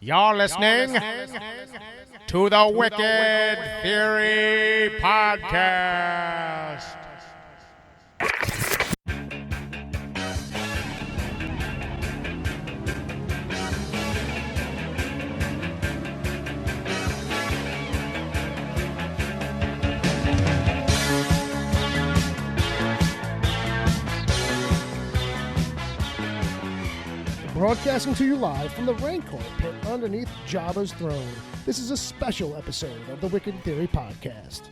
You're listening to the Wicked Theory Podcast. Broadcasting to you live from the Rancor pit underneath Jabba's throne. This is a special episode of the Wicked Theory Podcast.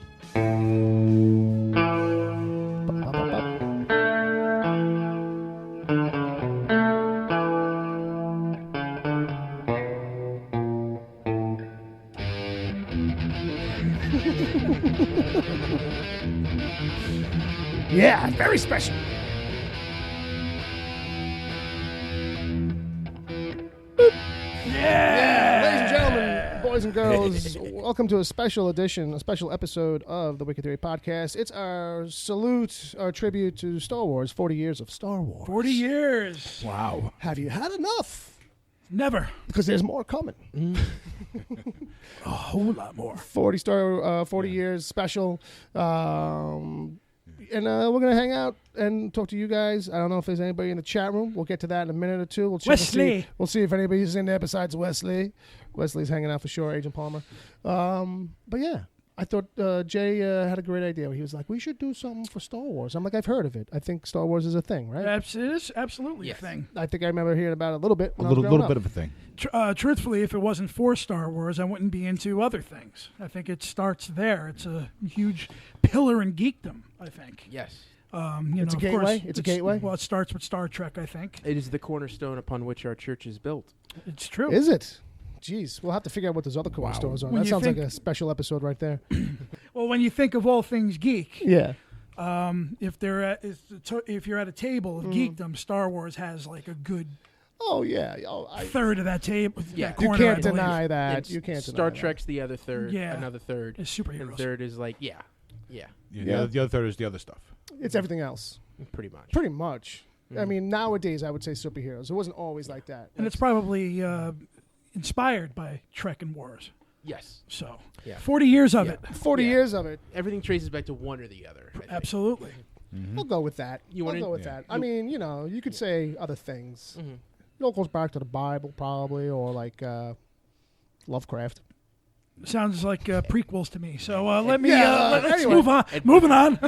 Yeah, very special. Ladies and gentlemen, boys and girls, welcome to a special edition, a special episode of the Wicked Theory Podcast. It's our salute, our tribute to Star Wars, 40 years of Star Wars. 40 years. Wow. Have you had enough? Never. Because there's more coming. A whole lot more. 40 years special. And we're going to hang out and talk to you guys. I don't know if there's anybody in the chat room. We'll get to that in a minute or two. We'll check Wesley. We'll see if anybody's in there besides Wesley. Wesley's hanging out for sure, Agent Palmer. But yeah, I thought Jay had a great idea. He was like, we should do something for Star Wars. I'm like, I've heard of it. I think Star Wars is a thing, right? It is absolutely a thing. I think I remember hearing about it a little bit. A little bit of a thing. Truthfully, if it wasn't for Star Wars, I wouldn't be into other things. I think it starts there. It's a huge pillar in geekdom, I think. Yes. It's a gateway? It's a gateway? Well, it starts with Star Trek, I think. It is the cornerstone upon which our church is built. It's true. Is it? Jeez, we'll have to figure out what those other cornerstones are. When That you sounds like think- a special episode right there. Well, when you think of all things geek, Yeah. if you're at a table of geekdom, Star Wars has like a good Oh, yeah. third of that table. Yeah. that You corner, can't I believe. deny that. And You can't deny Star that. Trek's the other third. Yeah. Another third. It's And superheroes. third is like, yeah. Yeah. Yeah. The other third is the other stuff. It's everything else. Pretty much. Pretty much. I mean, nowadays I would say superheroes. It wasn't always like that. And it's probably inspired by Trek and Wars. Yes. So, Yeah. 40 years of Yeah. it. 40 Yeah. years of it. Everything traces back to one or the other. I think. Absolutely. I'll go with that. You I'll wanna- go with yeah. that. I mean, you could say other things. Mhm. It all goes back to the Bible, probably, or like Lovecraft. Sounds like prequels to me. So let me Yeah, let's anyway. move on. Moving on.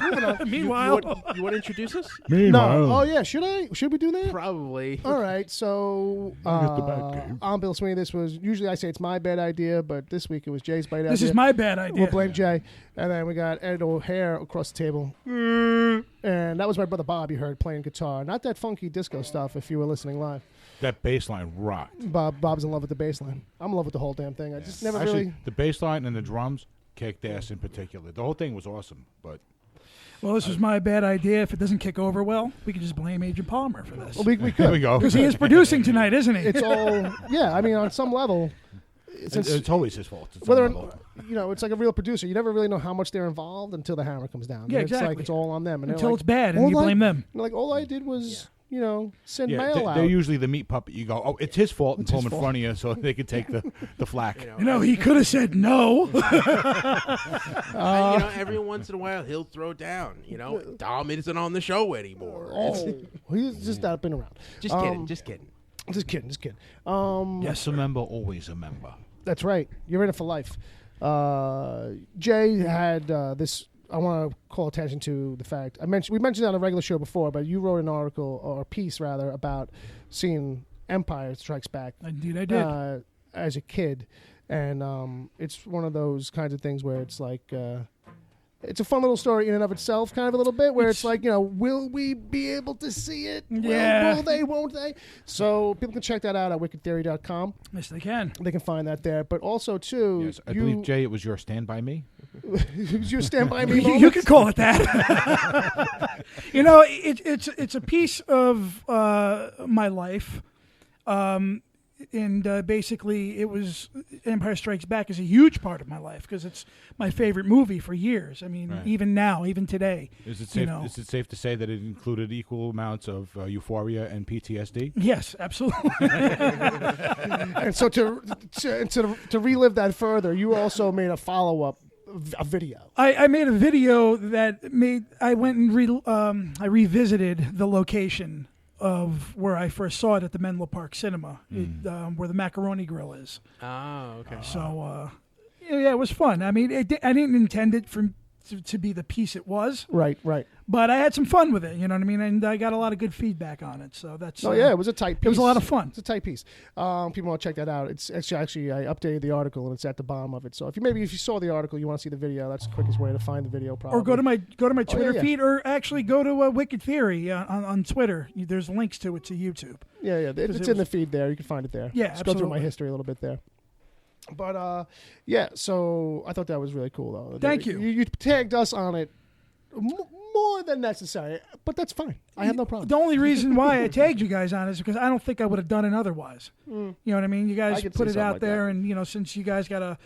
You Meanwhile, want to introduce us? No. Oh, yeah. Should I? Should we do that? Probably. All right, so the bad game. I'm Bill Sweeney. This was usually I say it's my bad idea, but this week it was Jay's bad idea. this is my bad idea. We'll blame Jay, and then we got Ed O'Hare across the table, and that was my brother Bob. You heard playing guitar, not that funky disco stuff. If you were listening live, That bass line rocked. Bob's in love with the bass line. I'm in love with the whole damn thing. I just never Actually, really. the bass line and the drums kicked ass in particular. The whole thing was awesome, but Well, this was my bad idea. If it doesn't kick over well, we can just blame Agent Palmer for this. Well, we there we could. go. Because he is producing tonight, isn't he? It's all yeah. I mean, on some level, It's always his fault. It's whether unbelievable. it's like a real producer. You never really know how much they're involved until the hammer comes down. Yeah, And it's like exactly. it's all on them. And they're Until like, it's bad and all you I- blame them. they're like all I did was send Yeah, mail out. they're usually the meat puppet. You go, oh, it's his fault, and It's pull his him in fault. front of you so they can take the flack. You know, he could have said no. And, every once in a while he'll throw down. Dom isn't on the show anymore. He's just not been around. Just kidding. Just kidding. Just kidding. Yes, a member, always a member. That's right. You're in it for life. Jay had this. I want to call attention to the fact we mentioned it on a regular show before, but you wrote an article or a piece rather about seeing Empire Strikes Back. Indeed, I did. As a kid, and it's one of those kinds of things where it's like. It's a fun little story in and of itself, kind of a little bit, where it's like, will we be able to see it? Yeah. Will they, won't they? So people can check that out at wickedtheory.com. Yes, they can. They can find that there. But also, too, Yes, I believe, Jay, it was your Stand By Me. you stand by me. You moment? could call it that. It's a piece of my life, and basically it was Empire Strikes Back is a huge part of my life because it's my favorite movie for years. I mean, Right. even now, even today. Is it you safe? know. Is it safe to say that it included equal amounts of euphoria and PTSD? Yes, absolutely. And so to relive that further, you also made a follow-up a video. I made a video that I went and I revisited the location of where I first saw it at the Menlo Park Cinema, where the Macaroni Grill is. Oh, okay. So, yeah, it was fun. I mean, I didn't intend it to be the piece it was, Right. but I had some fun with it. You know what I mean? And I got a lot of good feedback on it. So that's. Oh yeah, it was a tight piece. It was a lot of fun. It's a tight piece. People want to check that out. It's actually I updated the article and it's at the bottom of it. So if you saw the article, you want to see the video, that's the quickest way to find the video. Probably. Or go to my Twitter yeah. feed, or actually go to Wicked Theory on Twitter. There's links to it to YouTube. Yeah. It's in the feed there. You can find it there. Yeah, Just go through my absolutely. history a little bit there. But yeah. So I thought that was really cool though. Thank you. You tagged us on it more than necessary, but that's fine. I have no problem. The only reason why I tagged you guys on it is because I don't think I would have done it otherwise. You know what I mean? You I guys could put see it something out like there, that. and since you guys got a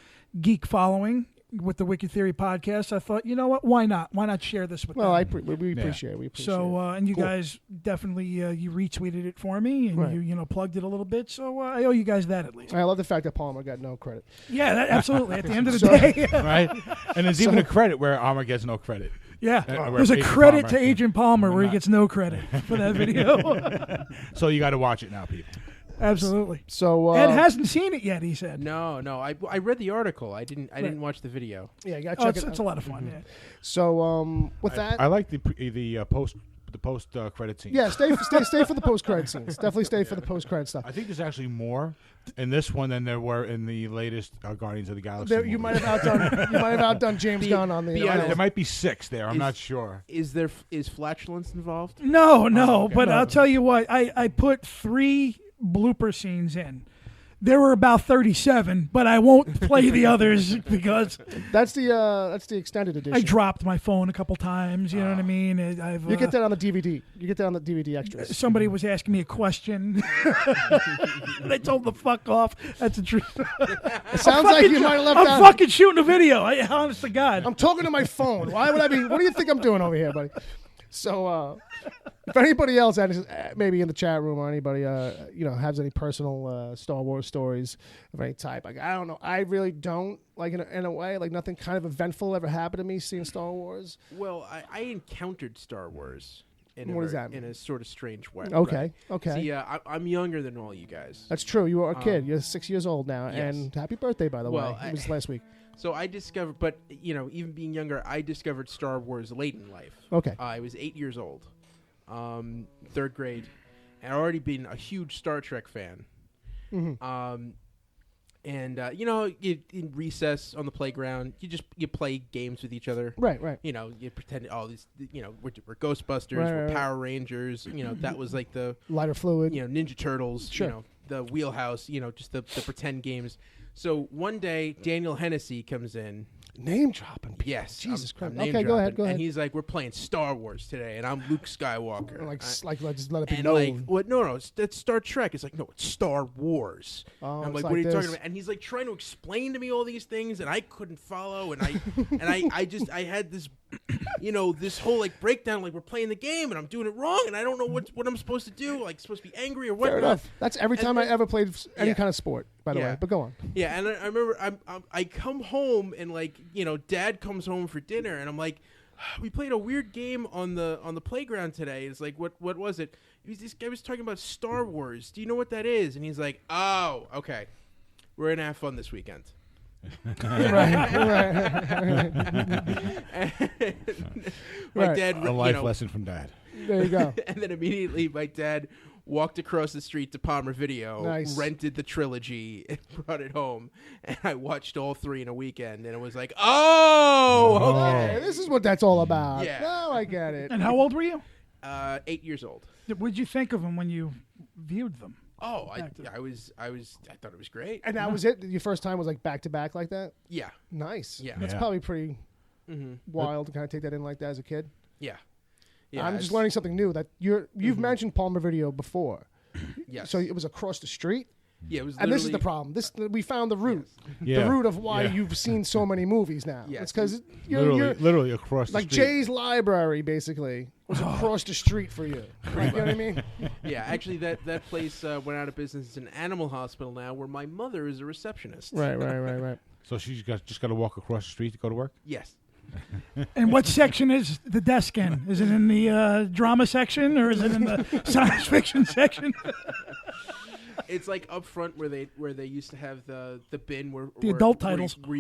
geek following with the Wicked Theory podcast, I thought, you know what? Why not? Why not share this with Well, them? we appreciate it. We appreciate So, it. and you Cool. guys definitely you retweeted it for me, and Right. you plugged it a little bit. So I owe you guys that at least. I love the fact that Palmer got no credit. Yeah, absolutely. At the end of the So- day, Right? And there's even a credit where Armor gets no credit. yeah, where there's a Agent credit Palmer- to Agent Palmer where he gets no credit for that video. So you got to watch it now, people. Absolutely. So Ed hasn't seen it yet. He said, No. I read the article. I didn't watch the video. yeah, you got to "Oh, check it's, it it's out. a lot of fun." Yeah. So with that, I like the post credit scene. yeah, stay for the post credit scenes. Definitely stay for the post credit stuff. I think there's actually more in this one than there were in the latest Guardians of the Galaxy. There, you movie. might have outdone James Gunn on the. be honest. There might be 6 there. I'm Is- not sure. Is flatulence involved? No, okay. but No. I'll tell you what. I put 3 blooper scenes in. There were about 37, but I won't play the others because That's the extended edition. I dropped my phone a couple times. You know what I mean? I've You get that on the DVD. You get that on the DVD extras. somebody was asking me a question, and I told them to fuck off. That's the truth. It sounds like you might have left I'm out. fucking shooting a video. Honest to God. I'm talking to my phone. Why would I be? What do you think I'm doing over here, buddy? So, if anybody else, maybe in the chat room or anybody, has any personal Star Wars stories of any type, like I don't know, I really don't. Like in a way, like nothing kind of eventful ever happened to me seeing Star Wars. Well, I encountered Star Wars in What does that mean? in a sort of strange way. Okay, Right? okay. See, I'm younger than all you guys. That's true. You are a kid. You're 6 years old now, yes. and happy birthday, by the Well, way. It was last week. So I discovered, but even being younger, I discovered Star Wars late in life. Okay. I was 8 years old, 3rd grade, and I'd already been a huge Star Trek fan. Mm-hmm. In recess on the playground, you play games with each other. Right. You pretend we're Ghostbusters, Right, we're right. Power Rangers. That was like the Lighter fluid. Ninja Turtles. Sure. The wheelhouse. Just the pretend games. So one day Daniel Hennessy comes in. Name dropping. Yes, Jesus I'm Christ. name Okay, go ahead. dropping, Go ahead. And he's like, "We're playing Star Wars today," and I'm Luke Skywalker. Just let it be and known. like, what? No, that's Star Trek. It's like, no, it's Star Wars. Oh, I'm it's like, what are you this. talking about? And he's like trying to explain to me all these things, and I couldn't follow. And I had this, this whole like breakdown. Like we're playing the game, and I'm doing it wrong, and I don't know what I'm supposed to do. Like supposed to be angry or what? Fair enough. That's every And time I then- ever played any Yeah. kind of sport, by the Yeah. way. But go on. Yeah, and I remember I come home and Dad comes home for dinner, and I'm like, we played a weird game on the playground today. It's like, what was it? This guy was talking about Star Wars. Do you know what that is? And he's like, oh, okay, we're gonna have fun this weekend. My Right. dad, A life lesson from Dad. There you go. and then immediately my dad walked across the street to Palmer Video, Nice. rented the trilogy, and brought it home. And I watched all 3 in a weekend, and it was like, oh, Hey, this is what that's all about. Yeah. Now I get it. And how old were you? 8 years old. What did you think of them when you viewed them? Oh, I thought it was great. And that was it? Your first time was like back to back like that? Yeah, Nice. Yeah. That's Yeah. probably pretty mm-hmm. wild to kind of take that in like that as a kid. yeah. Yeah, I'm just it's- learning something new that you've mentioned Palmer Video before. Yes. So it was across the street? Yeah, it was. And this is the literally- problem. We found the root. Yeah. The root of why Yeah. you've seen so many movies now. Yes. It's because Literally across the like street. Jay's library basically was across the street for you. Like, you know what I mean? Yeah, actually, that place went out of business. It's an animal hospital now, where my mother is a receptionist. Right. So she's just got to walk across the street to go to work? Yes. And what section is the desk in? Is it in the drama section or is it in the science fiction section? It's like up front where they used to have the bin where The adult titles. where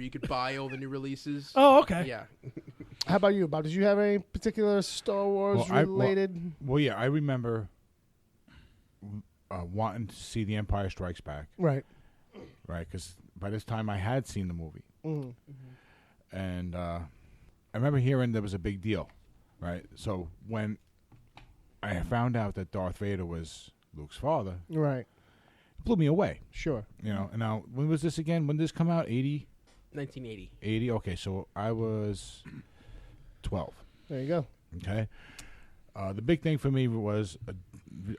you could buy all the new releases. Oh, okay. Yeah. How about you, Bob? Did you have any particular Star Wars related? Well, yeah, I remember wanting to see The Empire Strikes Back, Right. right? Because by this time I had seen the movie. Mm. And I remember hearing there was a big deal, right? So when I found out that Darth Vader was Luke's father, Right. it blew me away, Sure. you know. And now, when was this again? When did this come out? 80? 1980. 80? Okay, so I was 12, There you go. okay? The big thing for me was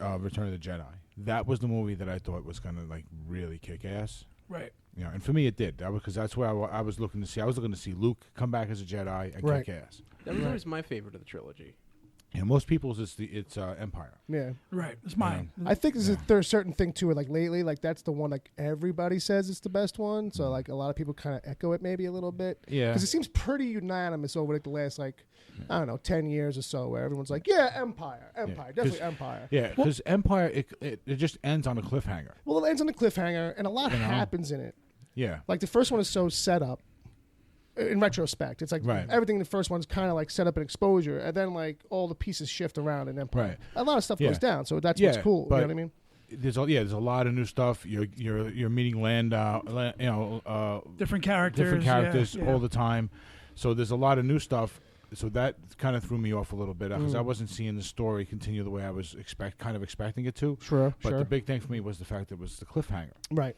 Return of the Jedi. That was the movie that I thought was going to, like, really kick ass. Right. You know, and for me it did. Because that's where I was looking to see. I was looking to see Luke come back as a Jedi and Right. kick ass. That was always my favorite of the trilogy. And most people's it's Empire. Yeah. Right. It's mine. I think there's a certain thing to it. Like lately, like that's the one like everybody says it's the best one. So like a lot of people kind of echo it maybe a little bit. Yeah. Because it seems pretty unanimous over like the last like I don't know 10 years or so, where everyone's like, yeah, Empire, definitely Empire. Yeah, because Empire it just ends on a cliffhanger. Well, it ends on a cliffhanger, and a lot happens in it. Yeah. Like the first one is so set up. In retrospect, it's like Right. everything in the first one's kind of like set up an exposure, and then like all the pieces shift around in Empire. Right. A lot of stuff Yeah. goes down, so that's Yeah, what's cool. You but know what I mean? There's a lot of new stuff. You're meeting Different characters. yeah. all the time. So there's a lot of new stuff. So that kind of threw me off a little bit because I wasn't seeing the story continue the way I was expecting it to. Sure, But the big thing for me was the fact that it was the cliffhanger. Right.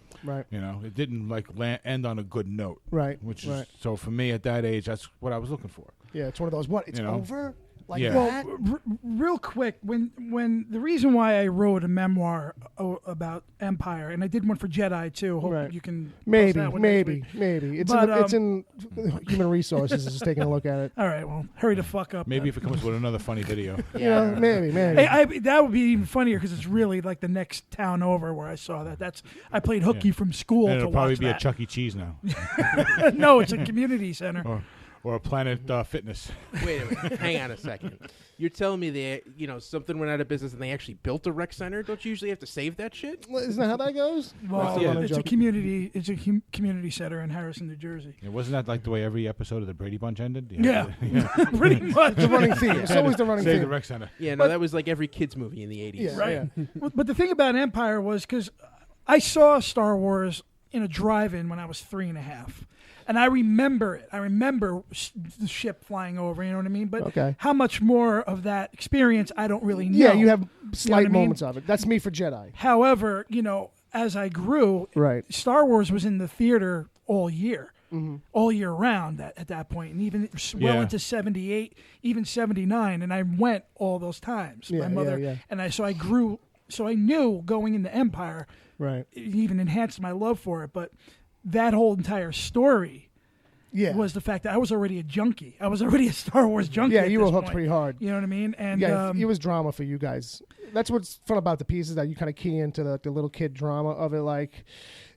You know, it didn't like end on a good note. Right. Which right. is so for me at that age, that's what I was looking for. Yeah, it's one of those. What? It's You know? over? Like Yeah. that? Real quick, when the reason why I wrote a memoir about Empire, and I did one for Jedi too. Hope Right. you can post Maybe. that one next week. It's But, it's in human resources. Is taking a look at it. All right, well, hurry the fuck up. Maybe then. if it comes with another funny video. Yeah, maybe. Hey, that would be even funnier because it's really like the next town over where I saw that. I played hooky from school And to it'll probably watch be that. a Chuck E. Cheese now, No, it's a community center. or a Planet Fitness. Wait a minute. Hang on a second. You're telling me something went out of business and they actually built a rec center? Don't you usually have to save that shit? Well, isn't that how that goes? Well, Yeah. it's a community. It's a community center in Harrison, New Jersey. Yeah, wasn't that like the way every episode of the Brady Bunch ended? Yeah. Pretty much. The running theme. It's always the running Save the theme. rec center. Yeah, no, that was like every kid's movie in the 80s. Yeah, Right. yeah. But the thing about Empire was because I saw Star Wars in a drive-in when I was 3.5. And I remember it. I remember the ship flying over, you know what I mean? But Okay. how much more of that experience, I don't really know. Yeah, you have You know slight what I mean? moments of it. That's me for Jedi. However, as I grew, Right. Star Wars was in the theater all year. Mm-hmm. All year round at that point, and even well Yeah. into 78, even 79, and I went all those times. Yeah, My mother yeah. and so I grew, so I knew going into Empire, Right. it even enhanced my love for it. But that whole entire story Yeah. was the fact that I was already a junkie. I was already a Star Wars junkie. Yeah, at you were this hooked point. pretty hard. You know what I mean? And Yeah, it was drama for you guys. That's what's fun about the pieces, that you kind of key into the little kid drama of it. Like,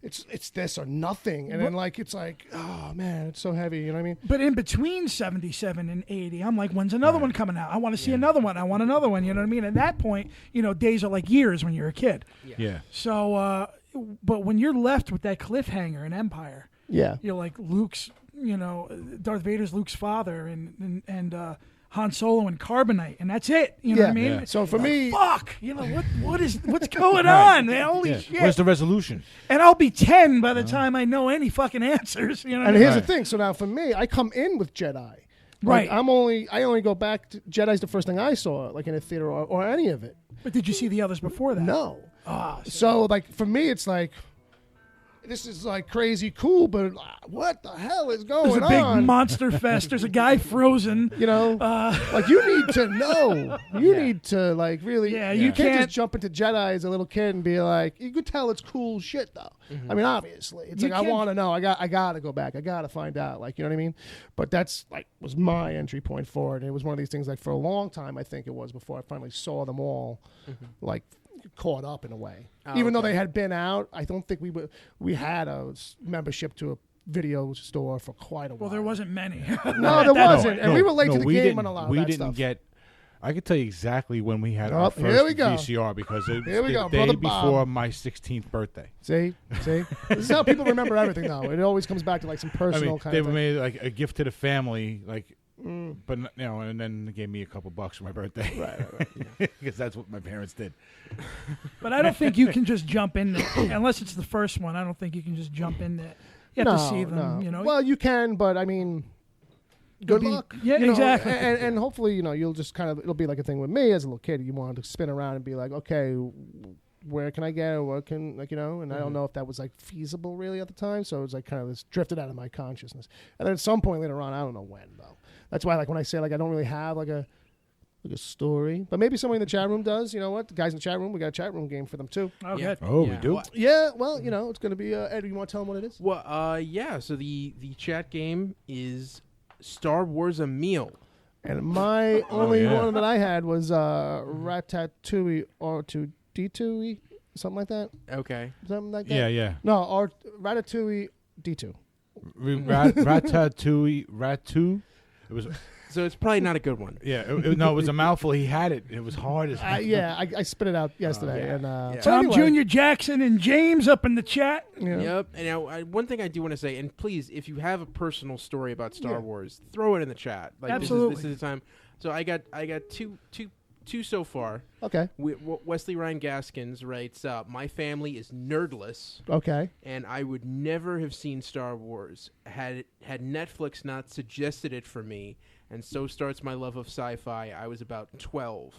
it's this or nothing, and then like it's like, oh man, it's so heavy. You know what I mean? But in between 77 and 80, I'm like, when's another one coming out? I want to see another one. I want another one. You know what I mean? At that point, days are like years when you're a kid. Yeah. So, but when you're left with that cliffhanger in Empire, Yeah. you're like Luke's, Darth Vader's Luke's father, and Han Solo and Carbonite, and that's it. You know what I mean? Yeah. So for me, Fuck, what's going on, man? Holy Yeah. shit! Where's the resolution? And I'll be 10 by the time I know any fucking answers. You know what I and mean? here's Right. the thing. So now for me, I come in with Jedi. Right. Like, I only go back to Jedi's the first thing I saw, like in a theater or any of it. But did you see the others before that? No. Ah, So like for me, it's like, this is like crazy cool, but what the hell is going There's a big on? monster fest. There's a guy frozen. You know, like you need to know. You need to like really. Yeah, you you can't can't- just jump into Jedi as a little kid and be like, you could tell it's cool shit though. I mean, obviously, it's You like I can't- want to know. I got to go back. I got to find out. Like, you know what I mean? But that's like was my entry point for it. And it was one of these things. Like for a long time, I think it was before I finally saw them all, like caught up in a way. Oh, Even though okay. they had been out, I don't think we had a membership to a video store for quite a while. Well, there wasn't many. No, there wasn't, and we were late to the we game didn't- on a lot of We that didn't stuff. get. I could tell you exactly when we had Oh, our here first we go. VCR because it Here was we the go, day Brother Bob. before my 16th birthday. See, this is how people remember everything. Though it always comes back to like some I personal mean, kind they of thing. made like a gift to the family, like, but and then they gave me a couple bucks for my birthday, Right. because that's what my parents did. But I don't think you can just jump in there unless it's the first one. I don't think you can just jump in there. You have to see them. No. You know. Well, you can, but I mean, good Be- luck. yeah, You know, exactly. And hopefully, you'll just kind of it'll be like a thing with me as a little kid. You want to spin around and be like, okay, where can I get? What can And I don't know if that was like feasible really at the time. So it was like kind of this drifted out of my consciousness. And then at some point later on, I don't know when though. That's why like when I say like I don't really have like a story, but maybe someone in the chat room does. You know what? The guys in the chat room, we got a chat room game for them too. Oh, Yeah. good. Oh, Yeah. we do. Well, Yeah, well, it's going to be Ed. You want to tell them what it is? Well, yeah. So the chat game is Star Wars a meal. And my only yeah. one that I had was Ratatouille or to D2E, something like that. Okay. Something like that. Yeah. No, or Ratatouille D2. Ratatouille, Ratu. It was. So it's probably not a good one. Yeah, no, it was a mouthful. He had it. It was hard as hell. I spit it out yesterday. yeah. And Yeah. so Tom anyway, Jr., Jackson, and James up in the chat. yeah. Yep. And now, one thing I do want to say, and please, if you have a personal story about Star Wars, throw it in the chat. Like Absolutely. This is the time. So I got two so far. Okay. Wesley Ryan Gaskins writes, "My family is nerdless, Okay. and I would never have seen Star Wars had Netflix not suggested it for me. And so starts my love of sci-fi. I was about 12.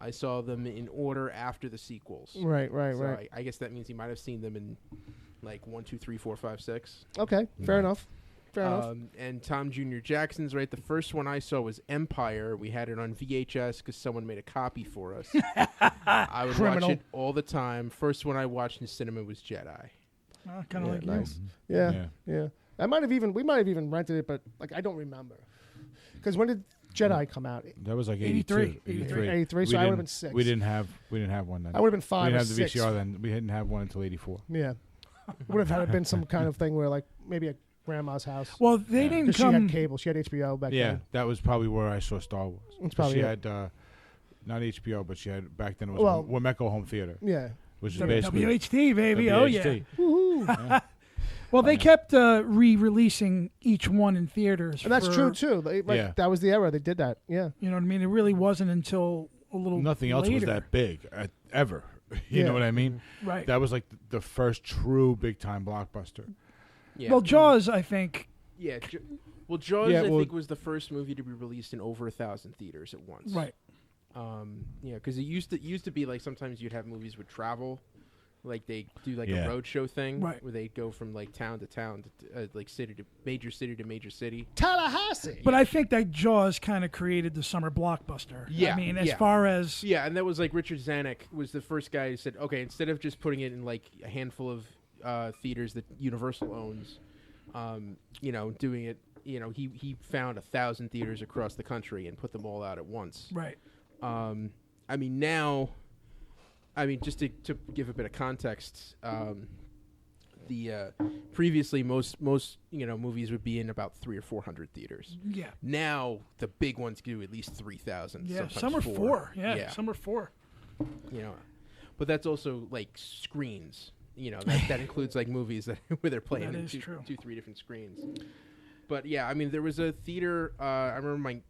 I saw them in order after the sequels. Right. So I guess that means he might have seen them in like 1, 2, 3, 4, 5, 6. Okay. Fair enough. And Tom Jr. Jackson's right. The first one I saw was Empire. We had it on VHS because someone made a copy for us. I would Criminal. watch it all the time. First one I watched in cinema was Jedi. Kind of like nice. you. Yeah. We might have even rented it, but like I don't remember. Because when did Jedi come out? That was like 83. 83, so I would have been 6. We didn't have one then. I would have been 5 We or didn't have the 6. VCR then. We didn't have one until 84. Yeah. Would have had been some kind of thing where like maybe at grandma's house. Well, they didn't Because she come. had cable. She had HBO back Yeah, then. that was probably where I saw Star Wars. That's probably she it. had not HBO, but she had back then it was Well- Womeco Home Theater, Yeah. which is basically WHT, baby. Oh, yeah. WHT. Woohoo. Well, they kept re-releasing each one in theaters. And that's for- true too. Yeah. That was the era they did that. Yeah. You know what I mean? It really wasn't until a little Nothing else was later. that big ever. You Yeah. know what I mean? Right. That was like the first true big time blockbuster. Yeah. Well, Jaws, I think. Yeah. Jaws, Yeah, I well- think, was the first movie to be released in over 1,000 theaters at once. Right. Yeah, because it used to be like sometimes you'd have movies with travel, like they do like Yeah. a road show thing, Right. where they go from like town to town, to, like city to major city. Tallahassee. But I think that Jaws kind of created the summer blockbuster. Yeah, I mean, as yeah. far as Yeah, and that was like Richard Zanuck was the first guy who said, okay, instead of just putting it in like a handful of theaters that Universal owns, doing it, he found 1,000 theaters across the country and put them all out at once. right. Just to give a bit of context, previously most movies would be in about 300 or 400 theaters. Yeah. Now the big ones do at least 3,000. Yeah. sometimes Some are 4. Yeah. Some are 4. But that's also like screens. That includes like movies where they're playing That in is true. 2-3 different screens. But yeah, there was a theater. I remember my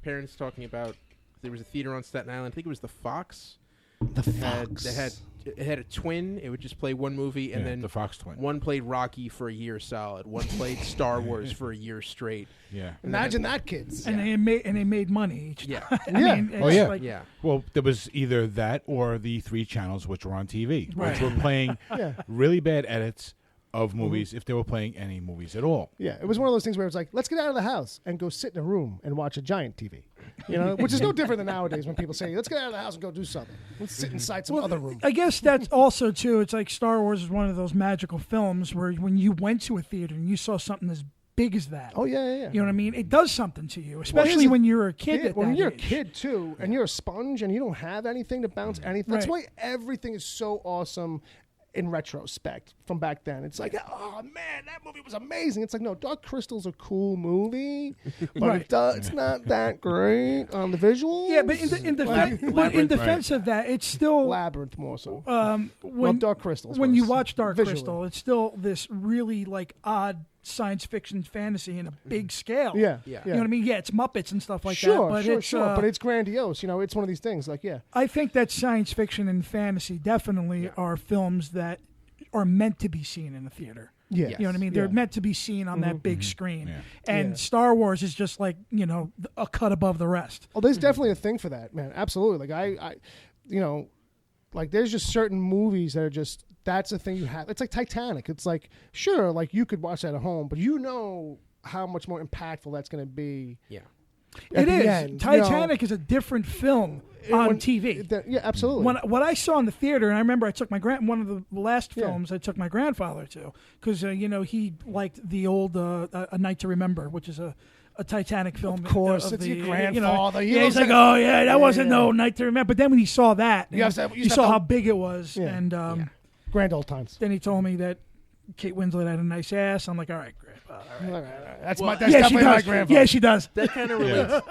parents talking about. There was a theater on Staten Island. I think it was the Fox. the That had it had a twin. It would just play one movie, and then the Fox twin. one played Rocky for a year solid. One played Star Wars for a year straight. Yeah. Imagine that, kids. And they made money each Yeah. time. Yeah. It's Oh, yeah. like- Yeah. Well, there was either that or the 3 channels which were on TV, Right. which were playing Yeah. really bad edits of movies if they were playing any movies at all. Yeah, it was one of those things where it's like, let's get out of the house and go sit in a room and watch a giant TV. You know, which is no different than nowadays when people say, let's get out of the house and go do something. Let's sit inside some other room. I guess that's also too. It's like Star Wars is one of those magical films where when you went to a theater and you saw something as big as that. Oh, yeah. You know what I mean? It does something to you, here's especially the when you're a kid. At when that you're a age. kid, too, and you're a sponge and you don't have anything to bounce anything. That's Right. why everything is so awesome in retrospect from back then. It's like, oh, man, that movie was amazing. It's like, no, Dark Crystal's a cool movie, but Right. it's not that great on the visuals. Yeah, but in defense of that, it's still Labyrinth more so. when Dark Crystal's when you worse, watch Dark visually. Crystal, it's still this really like odd science fiction fantasy in a big scale. Yeah, Yeah. You know what I mean? Yeah, it's Muppets and stuff like Sure, that. But sure, it's, sure. But it's grandiose. You know, it's one of these things. Like, yeah. I think that science fiction and fantasy definitely are films that are meant to be seen in the theater. Yeah. You know what I mean? They're Yeah. meant to be seen on that big screen. Yeah. And Yeah. Star Wars is just like, a cut above the rest. Oh, there's definitely a thing for that, man. Absolutely. Like I you know, like there's just certain movies that are just that's the thing you have. It's like Titanic. It's like sure, like you could watch that at home, but you know how much more impactful that's going to be. Yeah. At It is. the end, Titanic is a different film on when- TV. Yeah, absolutely. What I saw in the theater, and I remember I took my one of the last Yeah. films I took my grandfather to, because he liked the old A Night to Remember, which is a Titanic film. Of course, of it's your the, grandfather. He yeah, he's loves like, it. oh yeah, that wasn't yeah. no Night to Remember. But then when he saw that, You have and to- you you have saw to- how big it was, Yeah. and Grand old times. then he told me that Kate Winslet had a nice ass. I'm like, all right, grandpa. All right. That's Well, that's Yeah, she definitely my does. grandfather. Yeah, she does. That kind of relates.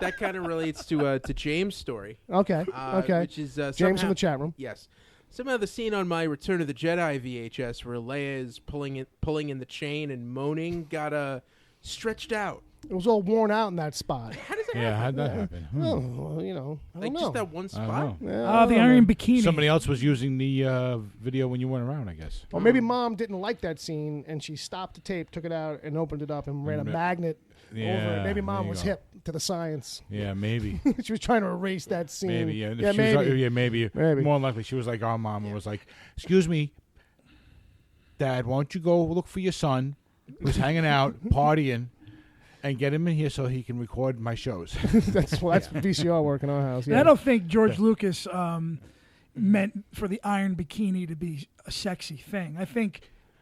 that kind of relates to James' story. Okay. Okay. Which is James somehow- from the chat room. Yes. Somehow the scene on my Return of the Jedi VHS where Leia is pulling in the chain and moaning got stretched out. It was all worn out in that spot. How does that Yeah, happen? how'd that happen? Oh, well, you know, I Like don't just know. that one I don't spot? know. Yeah, I The don't Iron know. Bikini. Somebody else was using the video when you weren't around, I guess. Or maybe mom didn't like that scene and she stopped the tape, took it out, and opened it up and ran a Mm, magnet over yeah, it. Maybe there mom you was go. hip to the science. Yeah, maybe. She was trying to erase that scene. Maybe, yeah. Yeah, She maybe. Was, yeah, maybe. Maybe. More than likely, she was like our mom and was like, excuse me, Dad, why don't you go look for your son who's hanging out, partying, and get him in here so he can record my shows. that's VCR work in our house. And Yeah. I don't think George Lucas meant for the Iron Bikini to be a sexy thing. I think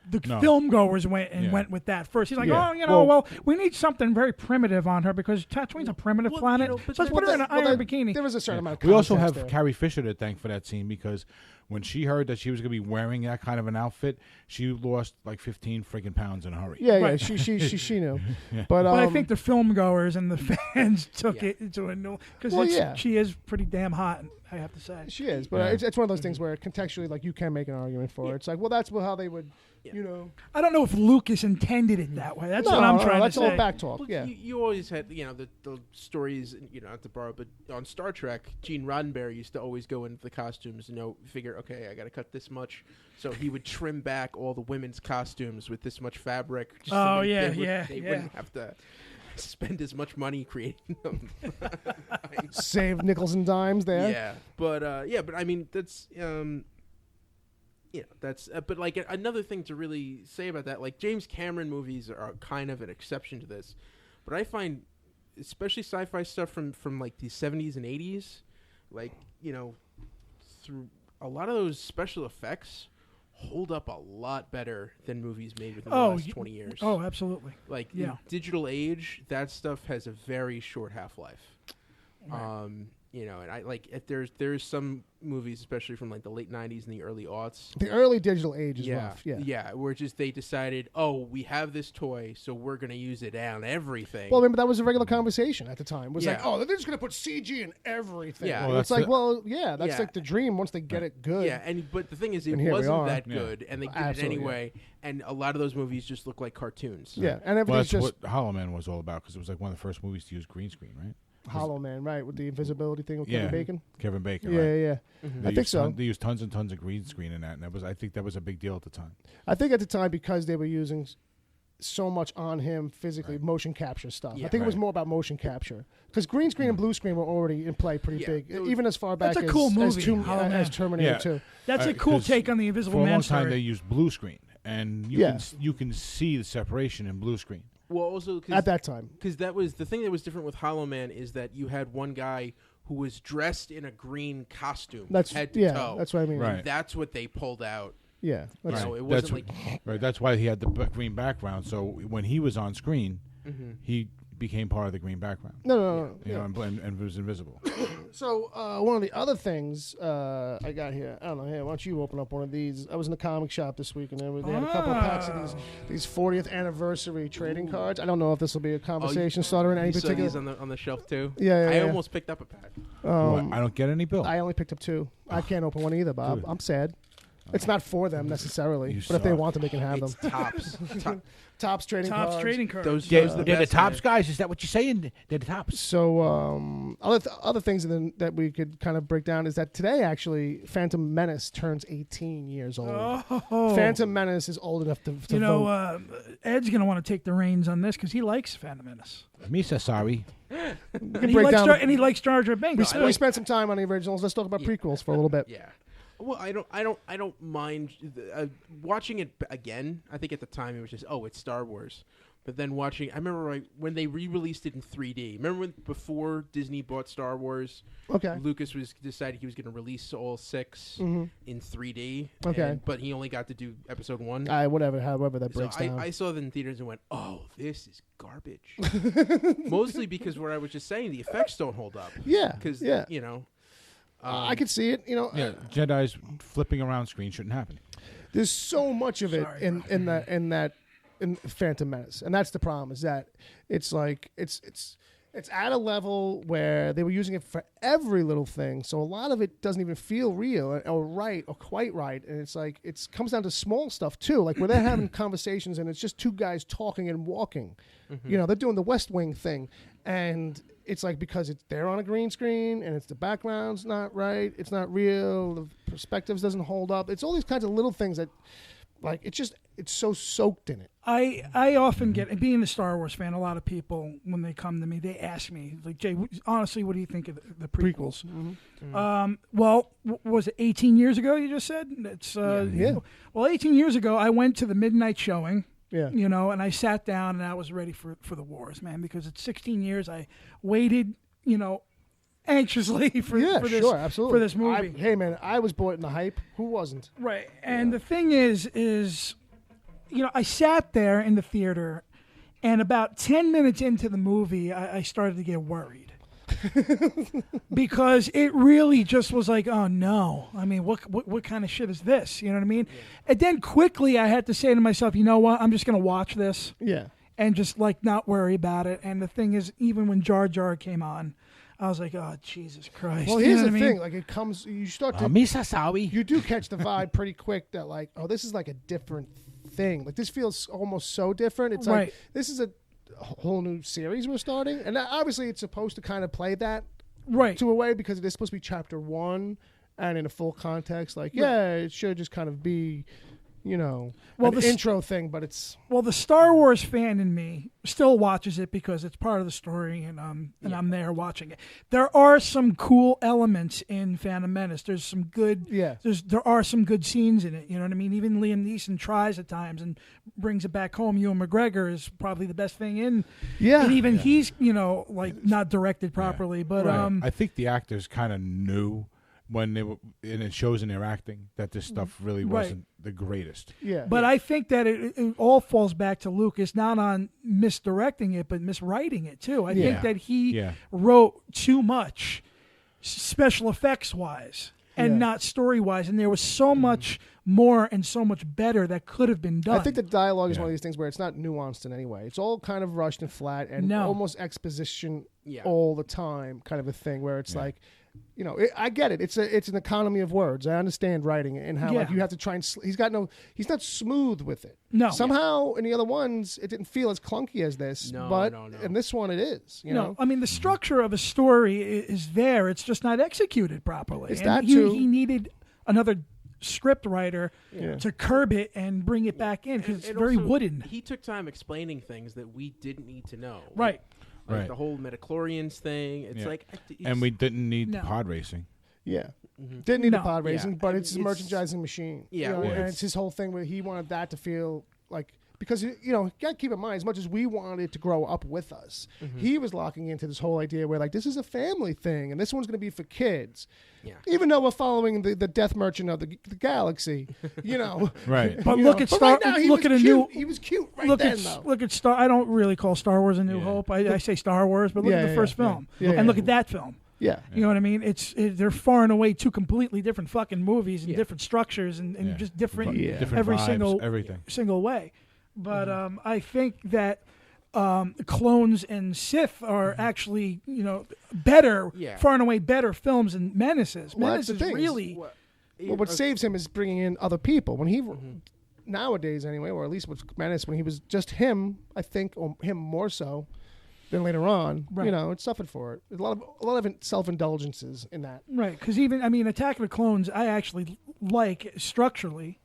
the No. film goers went Yeah. with that first. He's like, Yeah. well, we need something very primitive on her because Tatooine's a primitive Well, planet. you know, but so let's then- put her in an Well, iron that- bikini. There was a certain amount of We also context have there. Carrie Fisher to thank for that scene because when she heard that she was going to be wearing that kind of an outfit, she lost like 15 freaking pounds in a hurry. Yeah, yeah, Right. she knew. Yeah. But I think the film goers and the fans took Yeah. it to a new because Well, yeah. she is pretty damn hot. I have to say. she is. But Yeah. it's one of those things where contextually, like, you can make an argument for it. It's like, well, that's how they would, Yeah. you know. I don't know if Lucas intended it that way. That's No, what I'm no, trying that's to all say. back talk. Well, Yeah. you always had, the stories, not to borrow, but on Star Trek, Gene Roddenberry used to always go into the costumes, figure, okay, I got to cut this much. So he would trim back all the women's costumes with this much fabric. Just Oh, so they, yeah, they would, yeah, They yeah. wouldn't have to spend as much money creating them. Save nickels and dimes there. Yeah, but I mean that's that's but like another thing to really say about that, like James Cameron movies are kind of an exception to this, but I find especially sci-fi stuff from like the 70s and 80s, like through a lot of those special effects hold up a lot better than movies made within the last 20 years. Oh, absolutely. Like yeah. in digital age, that stuff has a very short half-life. And I like if there's some movies, especially from like the late '90s and the early aughts. The early digital age is rough. Yeah. yeah, where just they decided, oh, we have this toy, so we're gonna use it on everything. Well, remember that was a regular conversation at the time. It was like, Yeah. oh, they're just gonna put CG in everything. Yeah. And Well, it's that's like, the- well, yeah, that's Yeah. like the dream once they get it good. yeah, but the thing is, it And here we wasn't are. that Yeah. good, and they did Absolutely, it anyway. And a lot of those movies just look like cartoons. Yeah, and Well, everything's that's just what Hollow Man was all about because it was like one of the first movies to use green screen, right? Hollow Man, right? With the invisibility thing with Kevin Bacon. Kevin Bacon. Yeah, right. yeah. Mm-hmm. I think so. They used tons and tons of green screen in that, and I think that was a big deal at the time. I think at the time because they were using so much on him physically, motion capture stuff. Yeah. I think it was more about motion capture because green screen and blue screen were already in play pretty big, even as far back That's a as, cool movie, as Terminator Yeah. 2. That's a cool 'cause take on the Invisible For a Man long time, story. they used blue screen, and you can see the separation in blue screen. Well, also At that time. because that was the thing that was different with Hollow Man is that you had one guy who was dressed in a green costume, That's head to yeah. toe. That's what I mean. Right. That's what they pulled out. Yeah. You That's, know, it That's wasn't like right. That's why he had the green background. So when he was on screen, he became part of the green background. no. You know, and was invisible. So one of the other things I got here, I don't know. Hey, why don't you open up one of these? I was in the comic shop this week, and they had a couple of packs of these 40th anniversary trading cards. I don't know if this will be a conversation starter in any you saw particular. these on the shelf too. Yeah, I yeah. almost picked up a pack. What? I don't get any bill. I only picked up 2. I can't open one either, Bob. Dude. I'm sad. It's not for them necessarily, You but if they suck. want them, they can have It's them. tops. Topps trading cards. Tops trading cards. Those They're, are the they're the best, tops man. guys. Is that what you're saying? They're the tops. So other things that we could kind of break down is that today actually Phantom Menace turns 18 years old. Oh. Phantom Menace is old enough to You know, vote. Ed's going to want to take the reins on this because he likes Phantom Menace. Misa, sorry. And he likes Jar Jar Binks. We spent some time on the originals. Let's talk about prequels for a little bit. Yeah. Well, I don't mind watching it again. I think at the time it was just it's Star Wars, but then watching, I remember when they re-released it in 3D. Remember when before Disney bought Star Wars? Okay. Lucas decided he was going to release all 6 in 3D. Okay. but he only got to do Episode 1. However that So breaks down. I saw them in theaters and went, "Oh, this is garbage." Mostly because what I was just saying, the effects don't hold up. Yeah. Because Yeah. you know. I could see it. You know, Yeah, Jedi's flipping around screen shouldn't happen. there's so much of it Sorry, in Phantom Menace, and that's the problem. Is that it's like it's at a level where they were using it for every little thing, so a lot of it doesn't even feel real or right or quite right, and it's like it comes down to small stuff too, like where they're having conversations and it's just 2 guys talking and walking. You know, they're doing the West Wing thing, and it's like because they're on a green screen and it's the background's not right, it's not real, the perspectives doesn't hold up. It's all these kinds of little things that, like, it's so soaked in it. I often get, being a Star Wars fan, a lot of people, when they come to me, they ask me, like, Jay, honestly, what do you think of the prequels? Well, was it 18 years ago you just said? It's Yeah. Well, 18 years ago, I went to the midnight showing. Yeah. You know, and I sat down and I was ready for the wars, man, because it's 16 years. I waited, anxiously for this sure, absolutely. for this movie. Hey, man, I was bought in the hype. Who wasn't? Right. And the thing is, I sat there in the theater, and about 10 minutes into the movie, I started to get worried. Because it really just was like, oh no. I mean, what kind of shit is this? You know what I mean? Yeah. And then quickly I had to say to myself, you know what? I'm just going to watch this. Yeah. And just not worry about it. And the thing is, even when Jar Jar came on, I was like, oh, Jesus Christ. Well, here's the thing. Like, it comes, you start to, Misa, sorry. you do catch the vibe pretty quick that, like, oh, this is like a different thing. Like, this feels almost so different. It's Right. like, this is a whole new series we're starting. And obviously it's supposed to kind of play that to a way because it is supposed to be chapter 1 and in a full context. Like, it should just kind of be, an intro thing, but it's... Well, the Star Wars fan in me still watches it because it's part of the story, and I'm there watching it. There are some cool elements in Phantom Menace. There's some good... Yeah. There are some good scenes in it, you know what I mean? Even Liam Neeson tries at times and brings it back home. Ewan McGregor is probably the best thing in... Yeah. And even he's, not directed properly, but... Right. I think the actors kind of knew when they were, and it shows in their acting that this stuff really wasn't the greatest. Yeah. But I think that it all falls back to Lucas, not on misdirecting it, but miswriting it too. I think that he wrote too much special effects wise and not story wise, and there was so much more and so much better that could have been done. I think the dialogue is one of these things where it's not nuanced in any way. It's all kind of rushed and flat and almost exposition all the time, kind of a thing where it's like, you know, I get it. It's an economy of words. I understand writing it and how like you have to try and he's not smooth with it. No. Somehow in the other ones it didn't feel as clunky as this. But in this one it is. You know? I mean the structure of a story is there. It's just not executed properly. It's and that too. He needed another script writer to curb it and bring it back in because it's very also, wooden. He took time explaining things that we didn't need to know. Right. Like the whole midichlorians thing. It's like... And we didn't need pod racing. Yeah. Didn't need the pod racing, but it's his merchandising machine. Yeah. You know, and it's his whole thing where he wanted that to feel like... Because, you know, you got to keep in mind, as much as we wanted to grow up with us, he was locking into this whole idea where, like, this is a family thing, and this one's going to be for kids. Yeah. Even though we're following the Death Merchant of the Galaxy, you know. Right. But look at Star... Right now, look at a new... He was cute though. Look at Star... I don't really call Star Wars A New Hope. I say Star Wars, but look at the first film. And look at that film. Yeah. You know what I mean? They're far and away two completely different fucking movies and different structures and just different, different every vibes, single way. But I think that Clones and Sith are actually, you know, better, far and away better films than Menaces. Well, Menaces really... what saves him is bringing in other people. When he... Nowadays, anyway, or at least with Menace, when he was just him, I think, or him more so than later on, you know, it suffered for it. There's a lot of self-indulgences in that. Right, because even, I mean, Attack of the Clones, I actually like structurally.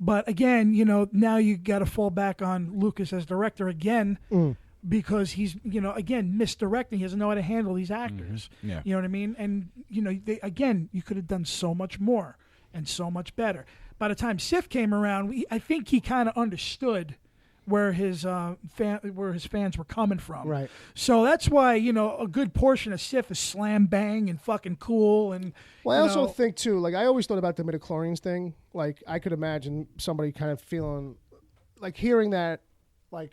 But again, you know, now you got to fall back on Lucas as director again because he's, you know, again, misdirecting. He doesn't know how to handle these actors. Yeah. You know what I mean? And, you know, again, you could have done so much more and so much better. By the time Sif came around, I think he kind of understood where his fans were coming from. Right. So that's why, you know, a good portion of Sif is slam bang and fucking cool. And well, I also think too, like I always thought about the midichlorians thing. Like I could imagine somebody kind of feeling like hearing that, like,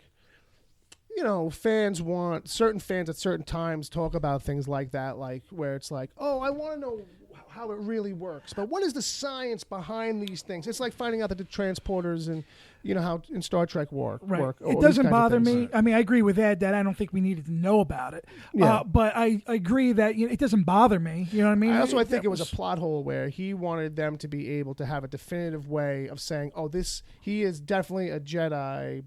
you know, certain fans at certain times talk about things like that, like where it's like, oh, I want to know how it really works, but what is the science behind these things? It's like finding out that the transporters and, you know, how in Star Trek work. It doesn't bother me. I mean, I agree with Ed that I don't think we needed to know about it. Yeah. But I agree that, you know, it doesn't bother me. You know what I mean? I think it was a plot hole where he wanted them to be able to have a definitive way of saying, oh, he is definitely a Jedi.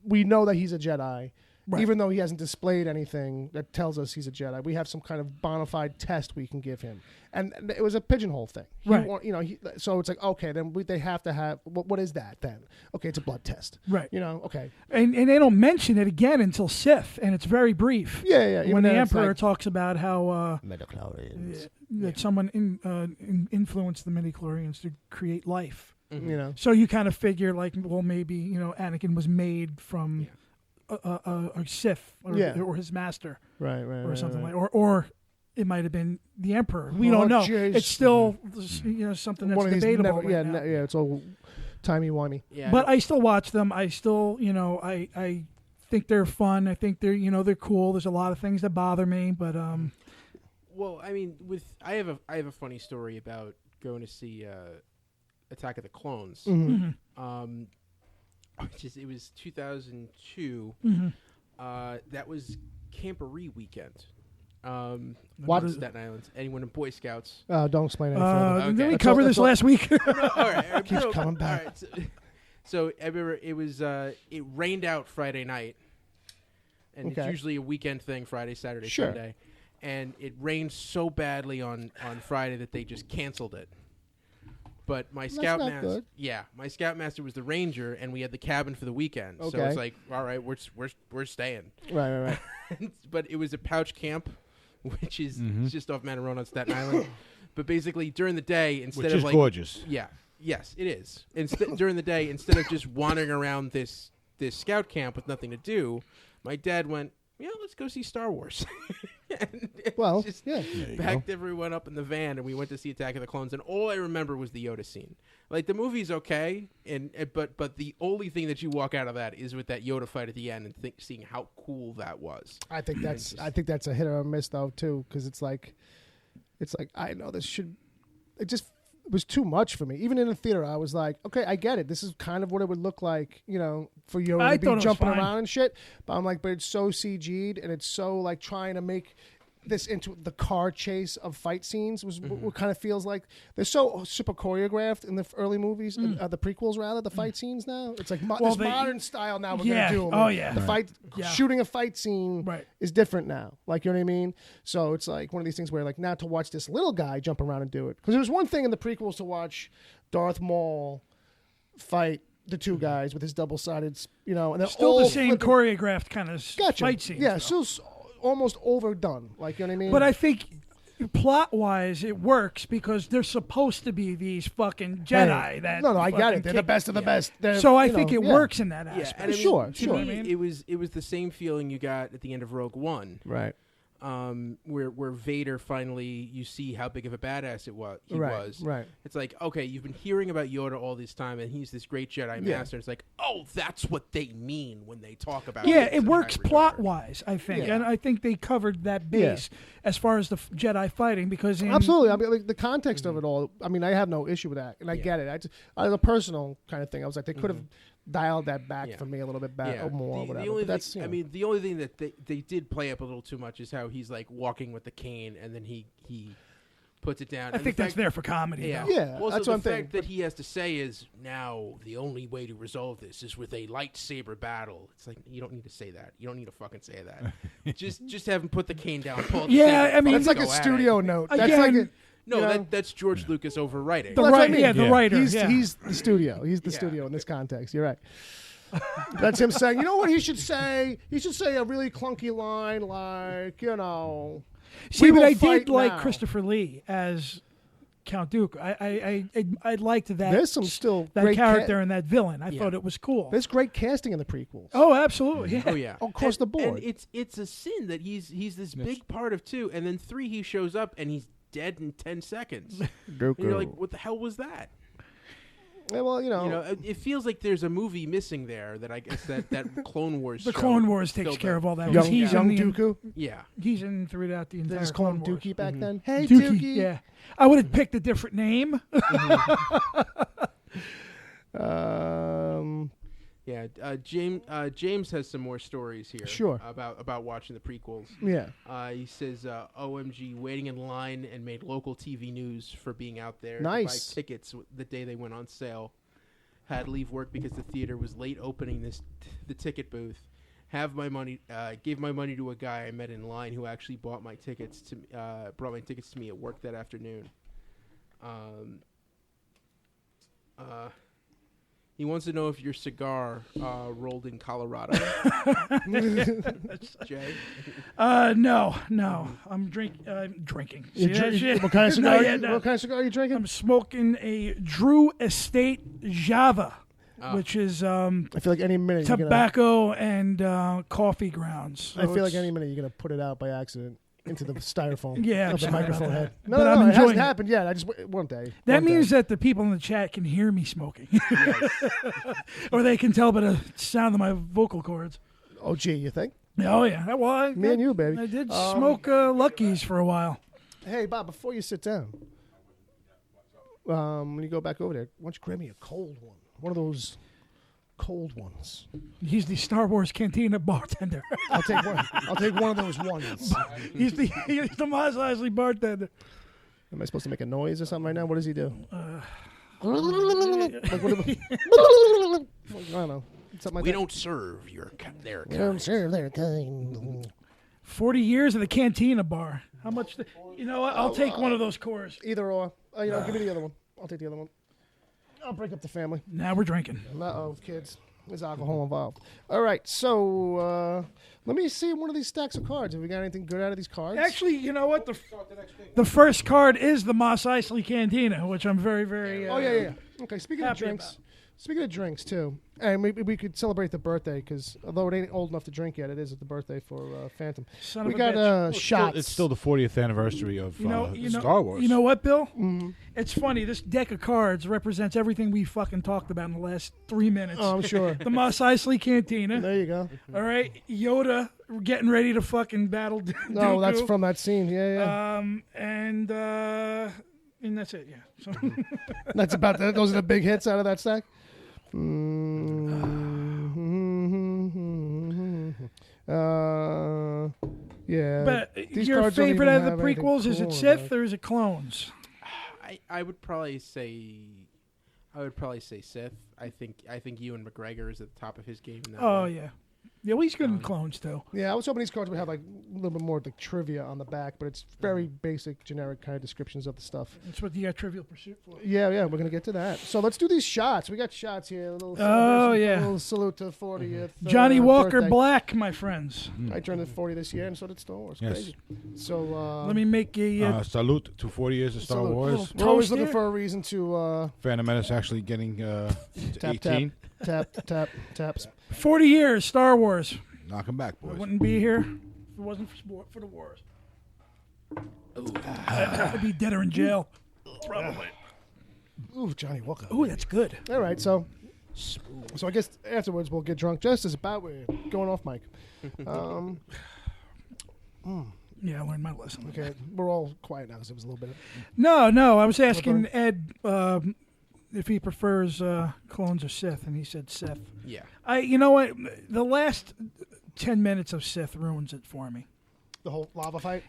We know that he's a Jedi. Right. Even though he hasn't displayed anything that tells us he's a Jedi, we have some kind of bona fide test we can give him, and it was a pigeonhole thing. Right. So it's like, okay, then they have to have what is that then? Okay, it's a blood test. Right. You know. Okay. And they don't mention it again until Sith, and it's very brief. Yeah. When the Emperor talks about how that someone influenced the midichlorians to create life. Mm-hmm. You know. So you kind of figure like, well, maybe, you know, Anakin was made from. A Sith or his master, right, or something like, or it might have been the Emperor. We don't know. Geez. It's still, you know, something that's debatable. It's all timey-wimey. Yeah, but I still watch them. I still, you know, I think they're fun. I think they're, you know, they're cool. There's a lot of things that bother me, but well, I mean, I have a funny story about going to see Attack of the Clones. Mm-hmm. It was 2002. That was Camporee weekend. What is Staten Island? Anyone in Boy Scouts? Don't explain any further. Didn't we cover this last week? All right, keeps coming back. All right, so I remember it was it rained out Friday night, and it's usually a weekend thing: Friday, Saturday, Sunday. And it rained so badly on Friday that they just canceled it. But my scoutmaster, my scoutmaster was the ranger, and we had the cabin for the weekend. Okay. So it's like, all right, we're staying. Right. But it was a pouch camp, which is just off Mount Road on Staten Island. But basically, during the day, instead of like gorgeous, yes, it is. During the day, instead of just wandering around this scout camp with nothing to do, my dad went, let's go see Star Wars. Backed everyone up in the van, and we went to see Attack of the Clones. And all I remember was the Yoda scene. Like the movie's okay, but the only thing that you walk out of that is with that Yoda fight at the end and seeing how cool that was. I think that's a hit or a miss though too, because it's like I know this should. It just was too much for me. Even in the theater, I was like, okay, I get it. This is kind of what it would look like, you know, for Yoda to be jumping around and shit. But I'm like, but it's so CG'd and it's so like trying to make this into the car chase of fight scenes was what kind of feels like they're so super choreographed in the early movies, the prequels rather. The fight scenes now, it's like this modern style. Now we're gonna do them. Oh yeah, the fight shooting a fight scene is different now. Like, you know what I mean? So it's like one of these things where like now to watch this little guy jump around and do it, because there was one thing in the prequels to watch Darth Maul fight the two guys with his double-sided, and they're still the same choreographed kind of fight scenes. Yeah, still almost overdone. Like, you know what I mean? But I think plot-wise, it works because they're supposed to be these fucking Jedi. No, I get it. They're the best of the best. So I think it works in that aspect. And sure. To me, it was the same feeling you got at the end of Rogue One. Right. Where Vader finally, you see how big of a badass he was. Right. It's like, okay, you've been hearing about Yoda all this time, and he's this great Jedi master. It's like, oh, that's what they mean when they talk about. Yeah, it works plot-wise, I think, and I think they covered that base as far as the Jedi fighting, because absolutely, I mean, like, the context of it all. I mean, I have no issue with that, and I get it. As a personal kind of thing, I was like, they could have dialed that back for me a little bit or more. The only thing that they did play up a little too much is how he's like walking with the cane and then he puts it down. I think that's there for comedy. Yeah, also, that's what the fact that he has to say is, now the only way to resolve this is with a lightsaber battle. It's like, you don't need to say that. You don't need to fucking say that. just have him put the cane down. Pull the saber, I mean, it's like a studio note. That's like that's George Lucas overwriting. The writer. He's the studio. He's the studio in this context. You're right. That's him saying, you know what he should say? He should say a really clunky line like, See, but I did like Christopher Lee as Count Dooku. I liked that. There's some still that great character and that villain. I thought it was cool. There's great casting in the prequels. Oh, absolutely. Yeah. Oh yeah, across the board. And it's a sin that he's this big part of 2, and then 3 he shows up and he's dead in 10 seconds. And you're like, what the hell was that? Yeah, well, it feels like there's a movie missing there that I guess that Clone Wars. The Clone Wars takes care of all that. Young Dooku. Yeah, he's in throughout the entire. They just call him Dookie back then. Hey, Dookie. Yeah, I would have picked a different name. James has some more stories here. Sure. About watching the prequels. Yeah. He says, OMG, waiting in line and made local TV news for being out there. Nice. To buy tickets the day they went on sale. Had to leave work because the theater was late opening the ticket booth. Gave my money to a guy I met in line who actually brought my tickets to me at work that afternoon. He wants to know if your cigar rolled in Colorado. Jay? No. I'm drinking. See that shit? What kind of cigar? What kind of cigar are you drinking? I'm smoking a Drew Estate Java, which is I feel like any minute tobacco and coffee grounds. So I feel like any minute you're gonna put it out by accident into the styrofoam. Yeah, of the microphone head. No, but I'm it enjoying hasn't happened yet. I just one day. That means that the people in the chat can hear me smoking, or they can tell by the sound of my vocal cords. Oh, gee, you think? Oh yeah, well, me and you, baby. I did smoke Luckies for a while. Hey, Bob, before you sit down, when you go back over there, why don't you grab me a cold one of those cold ones. He's the Star Wars Cantina bartender. I'll take one. I'll take one of those ones. He's the Mos Eisley bartender. Am I supposed to make a noise or something right now? What does he do? Like, I don't know. Something like we that. don't serve their kind. We don't serve their kind. 40 years of the Cantina bar. How much? You know what? I'll take one of those cores. Either or. Give me the other one. I'll take the other one. I'll break up the family. Now we're drinking. Uh-oh, kids. There's alcohol involved. All right, so let me see one of these stacks of cards. Have we got anything good out of these cards? Actually, you know what? The first card is the Mos Eisley Cantina, which I'm very, very yeah. Okay, speaking of drinks. Speaking of drinks, too, and we could celebrate the birthday, because although it ain't old enough to drink yet, it is the birthday for Phantom. We got shots. It's still the 40th anniversary of Star Wars. You know what, Bill? Mm-hmm. It's funny. This deck of cards represents everything we fucking talked about in the last 3 minutes. Oh, I'm sure. The Mos Eisley Cantina. There you go. All right. Yoda getting ready to fucking battle No, Dooku. that's from that scene. Yeah. And that's it, yeah. So that's about that. Those are the big hits out of that stack? Yeah. But These your cards don't favorite even out of the have anything prequels? Is it cool Sith about or is it clones? I would probably say Sith. I think Ewan McGregor is at the top of his game. In that Oh one. yeah. Yeah, well, he's good in clones too. Yeah, I was hoping these cards would have like a little bit more like trivia on the back, but it's very basic, generic kind of descriptions of the stuff. That's what you got Trivial Pursuit for. Yeah, we're gonna get to that. So let's do these shots. We got shots here. A little Oh, celebration, yeah. a little salute to the 40th. Johnny Walker birthday. Black, my friends. I turned 40 this year, and so did Star Wars. Yes. Crazy. So Let me make a. Salute to 40 years of Star salute. Wars. We're always Toast looking here. for a reason to Phantom Menace actually getting to tap, 18. taps. 40 years, Star Wars. Knock him back, I boys. wouldn't be here if it wasn't for the wars. I'd be dead or in jail. Probably. Ooh, Johnny Walker. Ooh, that's good. All right, so I guess afterwards we'll get drunk just as about we're going off mic. Yeah, I learned my lesson. Okay, we're all quiet now because it was a little bit. No, I was asking Ed if he prefers clones or Sith, and he said Sith. Yeah. You know what? The last 10 minutes of Sith ruins it for me. The whole lava fight.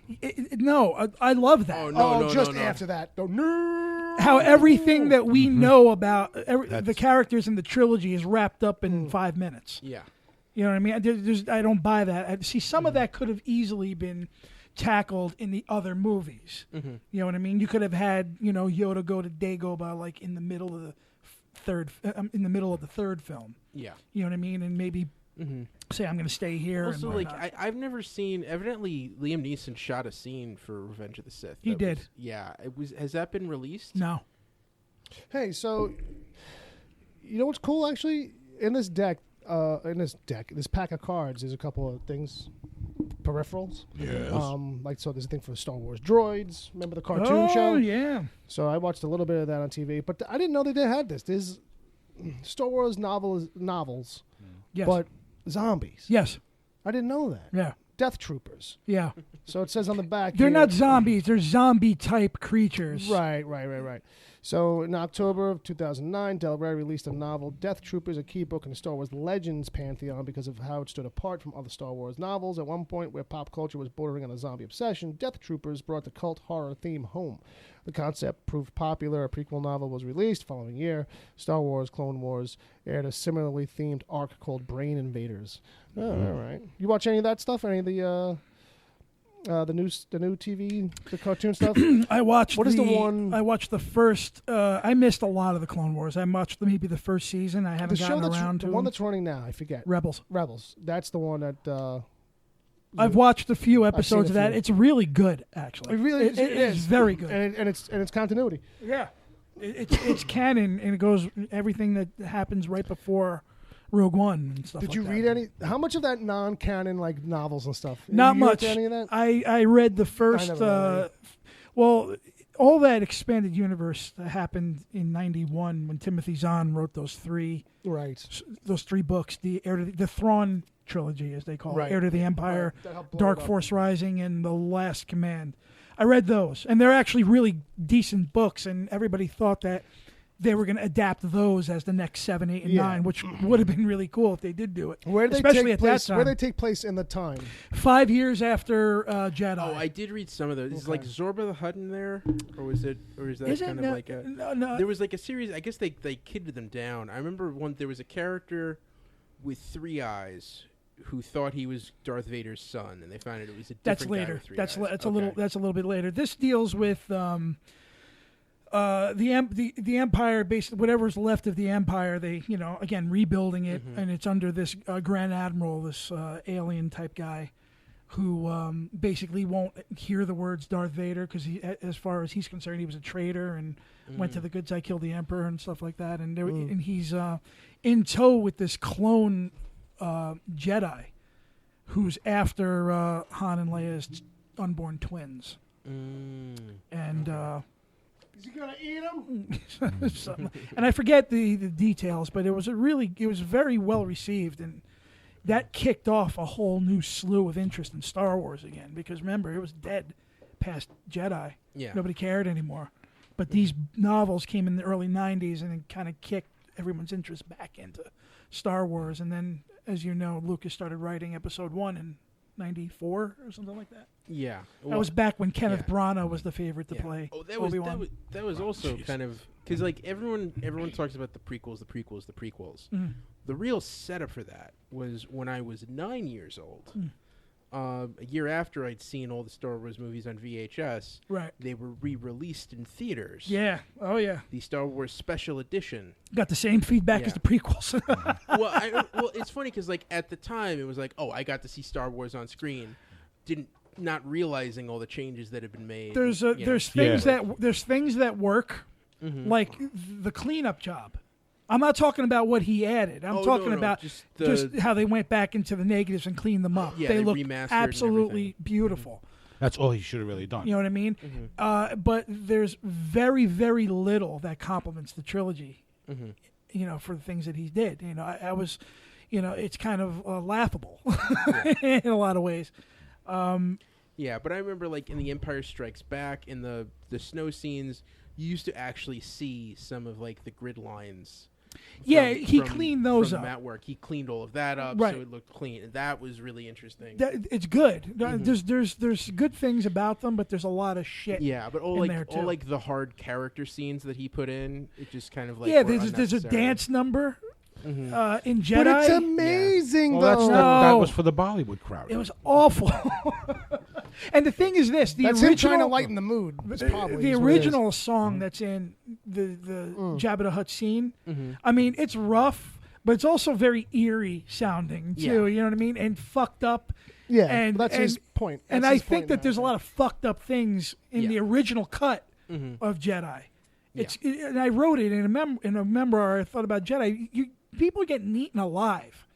No, I love that. Oh, no. just no. after that. No. How everything that we know about the characters in the trilogy is wrapped up in 5 minutes. Yeah. You know what I mean? I don't buy that. I see, some of that could have easily been tackled in the other movies. Mm-hmm. You know what I mean? You could have had Yoda go to Dagobah like in the middle of the third film. Yeah. You know what I mean? And maybe say I'm going to stay here. Also, and like whatnot. I've never seen. Evidently, Liam Neeson shot a scene for Revenge of the Sith. He that did. Yeah. It was. Has that been released? No. Hey, so you know what's cool actually in this deck? This pack of cards, there's a couple of things, peripherals. Yes. So there's a thing for Star Wars droids. Remember the cartoon show? Oh yeah. So I watched a little bit of that on TV, but I didn't know they had this. There's Star Wars novels, Yes. but zombies. Yes. I didn't know that. Yeah. Death Troopers. Yeah. So it says on the back. They're here- not zombies. They're zombie type creatures. Right. So in October of 2009, Del Rey released a novel, Death Troopers, a key book in the Star Wars Legends pantheon because of how it stood apart from other Star Wars novels. At one point where pop culture was bordering on a zombie obsession, Death Troopers brought the cult horror theme home. The concept proved popular. A prequel novel was released following year. Star Wars Clone Wars aired a similarly themed arc called Brain Invaders. Oh, all right. You watch any of that stuff? Any of the new TV, the cartoon stuff? I watched. What is the one- I watched the first. I missed a lot of the Clone Wars. I watched maybe the first season. I The haven't show gotten around to the one them. that's running now, I forget. Rebels. That's the one that. I've watched a few seen episodes a of that. few. It's really good, actually. It really it is very good. and it's continuity. Yeah, it's canon, and it goes everything that happens right before Rogue One and stuff. Did like you that. read any? How much of that non-canon like novels and stuff? Not You much. into any of that? I read the first. never read any. Well, all that expanded universe that happened in '91 when Timothy Zahn wrote those three books, the Thrawn trilogy, as they call Right. it, Heir to the Empire, Right. That helped blow Dark it up. Force Rising, and The Last Command. I read those, and they're actually really decent books, and everybody thought that they were going to adapt those as the next 7, 8, and Yeah. 9, which would have been really cool if they did do it. Where do they especially take at place? that Where time. they take place in the time? 5 years after Jedi. Oh, I did read some of those. Is Okay. like Zorba the Hutt in there, or is that Is it? kind No, of like a? no. There was like a series. I guess they kidded them down. I remember there was a character with 3 eyes who thought he was Darth Vader's son, and they found out it was a different That's guy later. with 3 That's eyes. a little. That's a little bit later. This deals with the Empire, basically whatever's left of the Empire. They, again rebuilding it, and it's under this Grand Admiral, this alien type guy, who basically won't hear the words Darth Vader because as far as he's concerned, he was a traitor and went to the good side, killed the Emperor and stuff like that. And and he's in tow with this clone Jedi, who's after Han and Leia's unborn twins, and. Is he gonna eat them? And I forget the details, but it was very well received, and that kicked off a whole new slew of interest in Star Wars again. Because remember, it was dead past Jedi. Yeah. Nobody cared anymore. But these novels came in the early '90s, and it kind of kicked everyone's interest back into Star Wars. And then, as you know, Lucas started writing Episode 1 and 94 or something like that. Yeah, That was back when Kenneth Branagh was the favorite to play. Oh, that was Obi-Wan. that was also kind of because like everyone talks about the prequels. Mm. The real setup for that was when I was 9 years old. A year after I'd seen all the Star Wars movies on VHS, Right. they were re-released in theaters. Yeah. Oh yeah. The Star Wars Special Edition. Got the same feedback Yeah. as the prequels. Well, it's funny because like at the time it was like, oh, I got to see Star Wars on screen, not realizing all the changes that had been made. There's things that work, like the cleanup job. I'm not talking about what he added. I'm talking about just how they went back into the negatives and cleaned them up. Yeah, they look remastered absolutely beautiful. That's all he should have really done. You know what I mean? But there's very, very little that complements the trilogy. You know, for the things that he did. You know, I was, you know, it's kind of laughable in a lot of ways. Yeah, but I remember like in The Empire Strikes Back, in the snow scenes, you used to actually see some of like the grid lines. He cleaned those from up. That work, he cleaned all of that up, Right. so it looked clean. And that was really interesting. It's good. There's good things about them, but there's a lot of shit. Yeah, but all like the hard character scenes that he put in, it just kind of like were there's a unnecessary. dance number in Jedi. But it's amazing, though. That was for the Bollywood crowd. It was awful. And the thing is this: That's him trying to lighten the mood. The original song that's in the Jabba the Hutt scene. I mean, it's rough, but it's also very eerie sounding too. Yeah. You know what I mean? And fucked up. Yeah, and that's his point. And That's I his think point that now, there's a lot of fucked up things in the original cut of Jedi. And I wrote it in a memoir. I thought about Jedi. People get eaten alive.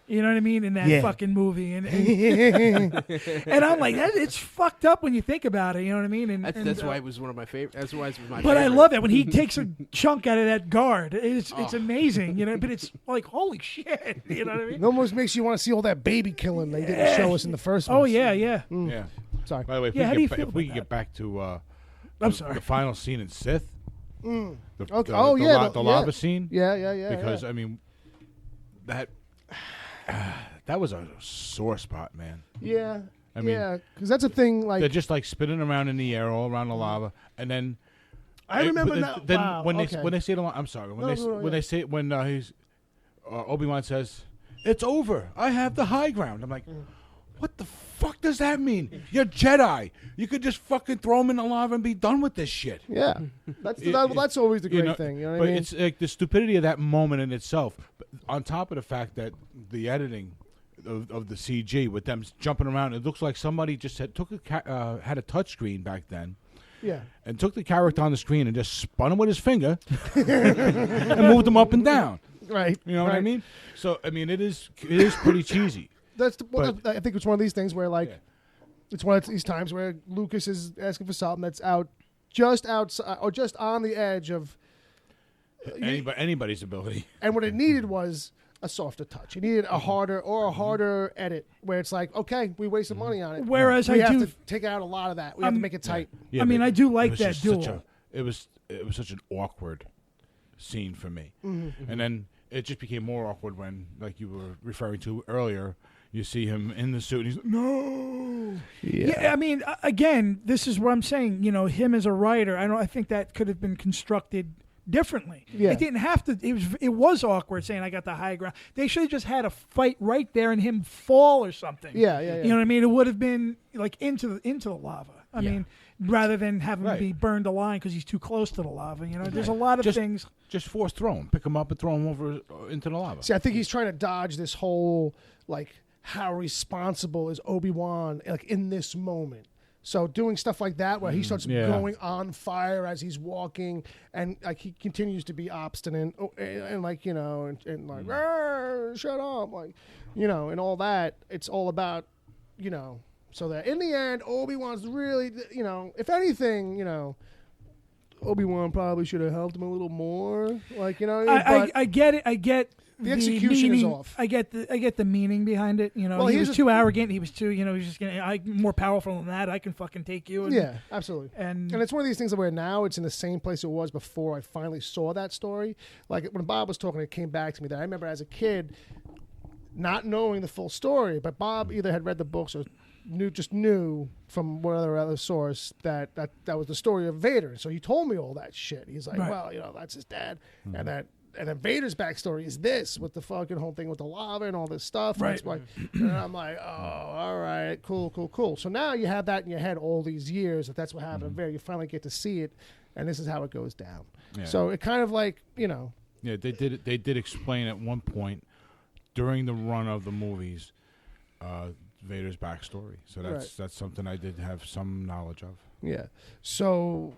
You know what I mean? In that fucking movie. And I'm like, it's fucked up when you think about it. You know what I mean? And that's why it was one of my favorite. That's why it was my But favorite. I love it when he takes a chunk out of that guard. It's amazing, you know. But it's like, holy shit, you know what I mean? It almost makes you want to see all that baby killing they didn't show us in the first one. Oh yeah. Yeah. Sorry. By the way, if Yeah, how do you feel if we about get back to I'm sorry. the final scene in Sith, the the lava scene. Yeah. Because I mean, that was a sore spot, man. Yeah. I mean, because that's a thing. Like they're just like spinning around in the air, all around the lava, and then I remember now. Then Wow, when okay. they say the line, I'm sorry. When No, he's Obi-Wan says, "It's over. I have the high ground." I'm like, what the fuck does that mean? You're Jedi. You could just fucking throw him in the lava and be done with this shit. Yeah, that's always the great thing. You know what I mean? It's like the stupidity of that moment in itself. But on top of the fact that the editing of the CG with them jumping around, it looks like somebody just had a touch screen back then. Yeah. And took the character on the screen and just spun him with his finger and moved him up and down. Right. You know what I mean? So I mean, it is pretty cheesy. I think it's one of these things where it's one of these times where Lucas is asking for something that's just outside or just on the edge of anybody's ability. And what it needed was a softer touch. It needed a harder edit where it's like, okay, we wasted money on it. Whereas we I have do to take out a lot of that. We have to make it tight. Yeah, I mean, I do like that duel. It was such an awkward scene for me, and then it just became more awkward when, like you were referring to earlier, you see him in the suit and he's like, no. Yeah, I mean, again, this is what I'm saying. You know, him as a writer, I think that could have been constructed differently. Yeah. It didn't have to. It was awkward saying I got the high ground. They should have just had a fight right there and him fall or something. Yeah. You know what I mean? It would have been like into the lava. I mean, rather than have him be burned alive because he's too close to the lava. You know, there's a lot of things. Just force throw him, pick him up and throw him over into the lava. See, I think he's trying to dodge this whole like how responsible is Obi-Wan like in this moment. So doing stuff like that where he starts going on fire as he's walking and like he continues to be obstinate and like, you know, and like, shut up, like, you know, and all that. It's all about, you know, so that in the end, Obi-Wan's really, you know, if anything, you know, Obi-Wan probably should have helped him a little more. Like, you know, I get it. I get the execution meaning, is off. I get the meaning behind it. You know, Well, he was too arrogant. He was too, you know, he's just I'm more powerful than that. I can fucking take you. And, yeah, absolutely. And it's one of these things where now it's in the same place it was before I finally saw that story. Like when Bob was talking, it came back to me that I remember as a kid, not knowing the full story. But Bob either had read the books or knew from whatever other source that was the story of Vader. So he told me all that shit. He's like, Right. well, that's his dad, and then Vader's backstory is this with the fucking whole thing with the lava and all this stuff. Right. That's why, and I'm like, oh, all right, cool. So now you have that in your head all these years that's what happened. You finally get to see it, and this is how it goes down. Yeah. So it kind of like, Yeah, they did explain at one point during the run of the movies Vader's backstory. So that's something I did have some knowledge of. Yeah. So,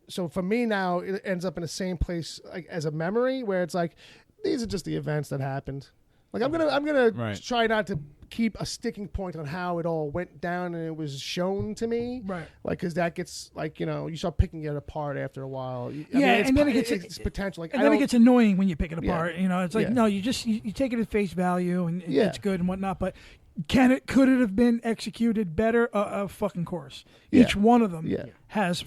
so for me now, it ends up in the same place like as a memory where it's like, these are just the events that happened. Like I'm gonna try not to keep a sticking point on how it all went down and it was shown to me. Right. Like, because that gets like you start picking it apart after a while. And then it's potential. Like, and then it gets annoying when you pick it apart. Yeah. It's like no, you take it at face value and Yeah. it's good and whatnot. But could it have been executed better? Of fucking course. Yeah. Each one of them has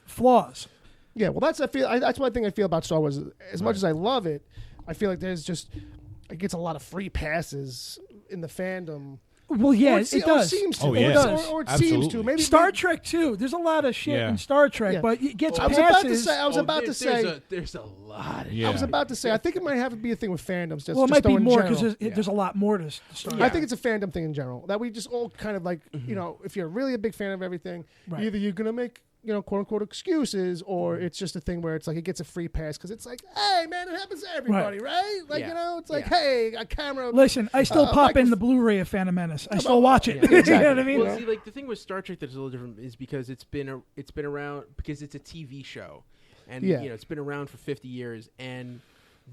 flaws. Yeah, well, that's one thing I feel about Star Wars. As much as I love it, I feel like it gets a lot of free passes in the fandom. Well, yeah, it does. Or it seems to. Oh, yeah. It does. Or it seems to. Maybe Star Trek too. There's a lot of shit in Star Trek, but it gets I was passes. about to say. There's a lot. Yeah. I was about to say. I think it might have to be a thing with fandoms. Well, it might be in more general. because there's a lot more to Star Trek. I think it's a fandom thing in general that we just all kind of like. If you're really a big fan of everything, either you're gonna make quote unquote excuses, or it's just a thing where it's like it gets a free pass because it's like, hey man, it happens to everybody, right? Like it's like, hey, a camera. Listen, I still pop in the Blu-ray of Phantom Menace. I still watch it. Yeah, exactly. You know what I mean? Well, see, like the thing with Star Trek that's a little different is because it's been around because it's a TV show, and it's been around for 50 years, and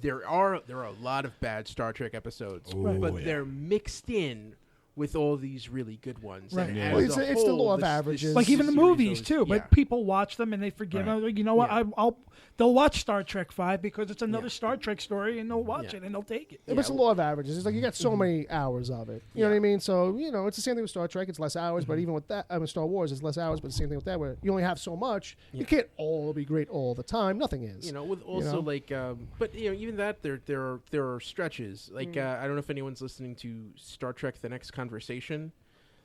there are a lot of bad Star Trek episodes, but they're mixed in with all these really good ones. Right. And Yeah. as Well, a it's the whole, law of this averages. Like even the series movies goes- too, but people watch them and they forgive them. Like, you know what? They'll watch Star Trek 5 because it's another Star Trek story, and they'll watch it and they'll take it. It's the law of averages. It's like you got so many hours of it. You know what I mean? So it's the same thing with Star Trek. It's less hours, but even with that, Star Wars is less hours. But the same thing with that, where you only have so much. You can't all be great all the time. Nothing is. with also like, but even that there are stretches. Like I don't know if anyone's listening to Star Trek: The Next Conversation.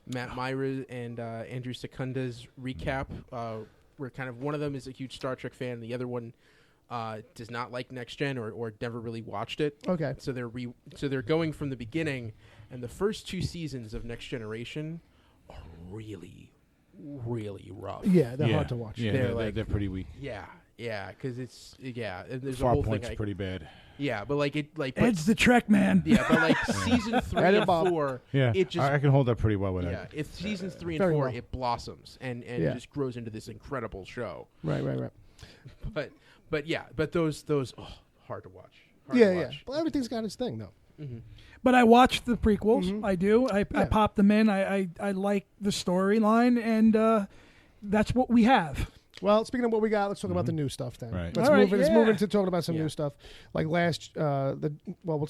Matt Myra and Andrew Secunda's recap, where kind of one of them is a huge Star Trek fan, the other one does not like Next Gen or never really watched it. Okay. So they're going from the beginning, and the first 2 seasons of Next Generation are really, really rough. Yeah, they're hard to watch. Yeah, they're pretty weak. Yeah, because it's and there's a whole Farpoint's thing. pretty bad. Yeah, but like Ed's the Trek man. Yeah, but like season 3 and 4, Yeah, it just I can hold that pretty well with yeah. that. If seasons 3 and Very 4, well. it blossoms and it just grows into this incredible show. Right. But those hard to watch. Yeah. Well, everything's got its thing though. But I watched the prequels. I do. I pop them in. I like the storyline, and that's what we have. Well, speaking of what we got, let's talk about the new stuff then. Right. Let's All move right, Let's move yeah. into talking about some new stuff. Like what's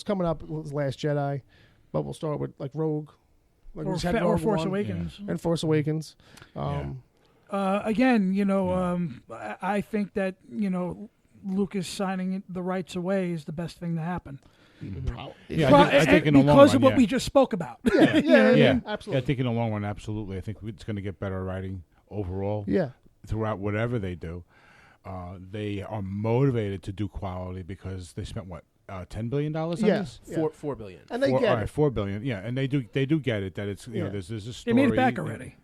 coming up was Last Jedi, but we'll start with like Rogue, like we just had Or Rogue Force One Awakens. and Force Awakens. Again, I think that Lucas signing the rights away is the best thing to happen. Yeah, I think in the long because run, of what yeah. we just spoke about. Yeah, absolutely. Yeah, I think in the long run, absolutely. I think it's going to get better writing overall. Yeah. Throughout whatever they do, they are motivated to do quality because they spent $10 billion on this. $4 billion. And they get it. $4 billion. Yeah, and they do get it that it's there's a story. They made it back already.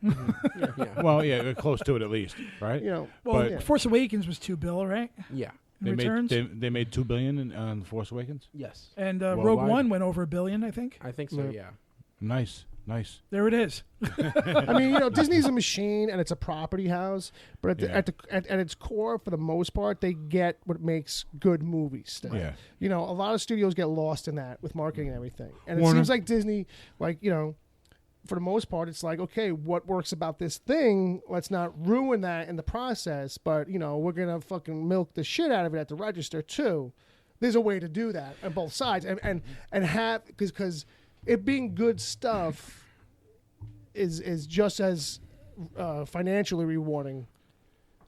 Well, yeah, close to it at least, right? Well, Force Awakens was $2 billion, right? Yeah. They returns. they made $2 billion on Force Awakens. Yes. And Rogue Worldwide? One went over $1 billion, I think. I think so. Yeah. Nice. There it is. I mean, Disney's a machine and it's a property house, but at its core, for the most part, they get what makes good movies still. Yeah. A lot of studios get lost in that with marketing and everything. And it Warner. seems like Disney, for the most part, it's like, okay, what works about this thing? Let's not ruin that in the process, but, we're going to fucking milk the shit out of it at the register, too. There's a way to do that on both sides. And have, because it being good stuff is just as financially rewarding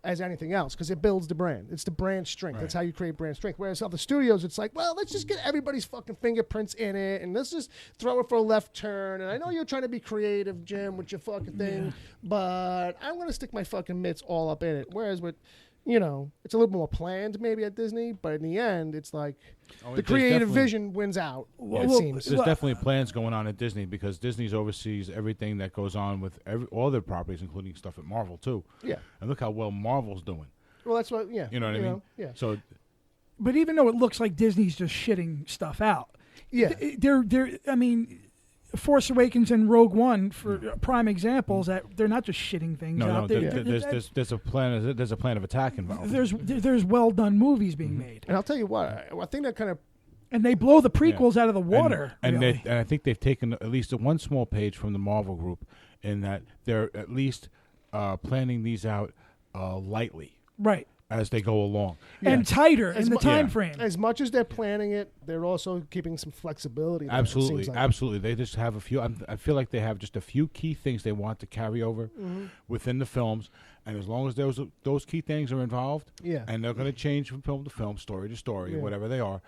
as anything else because it builds the brand. It's the brand strength. That's how you create brand strength. Whereas other studios, it's like, well, let's just get everybody's fucking fingerprints in it and let's just throw it for a left turn. And I know you're trying to be creative, Jim, with your fucking thing, but I'm going to stick my fucking mitts all up in it. Whereas with, it's a little more planned maybe at Disney, but in the end, it's like the creative vision wins out, it seems. There's definitely plans going on at Disney because Disney's oversees everything that goes on with all their properties, including stuff at Marvel, too. Yeah. And look how well Marvel's doing. Well, that's what, You know what I mean? Yeah. So, but even though it looks like Disney's just shitting stuff out, Force Awakens and Rogue One for prime example,s that they're not just shitting things out. There's a plan. There's a plan of attack involved. There's well done movies being made, and I'll tell you what, I think that kind of, and they blow the prequels out of the water. And I think they've taken at least one small page from the Marvel group in that they're at least planning these out lightly, right, as they go along, and tighter in the time frame. As much as they're planning it, they're also keeping some flexibility there, absolutely, like. Absolutely. They just have a few. I feel like they have just a few key things they want to carry over within the films, and as long as those key things are involved, and they're going to change from film to film, story to story, whatever they are,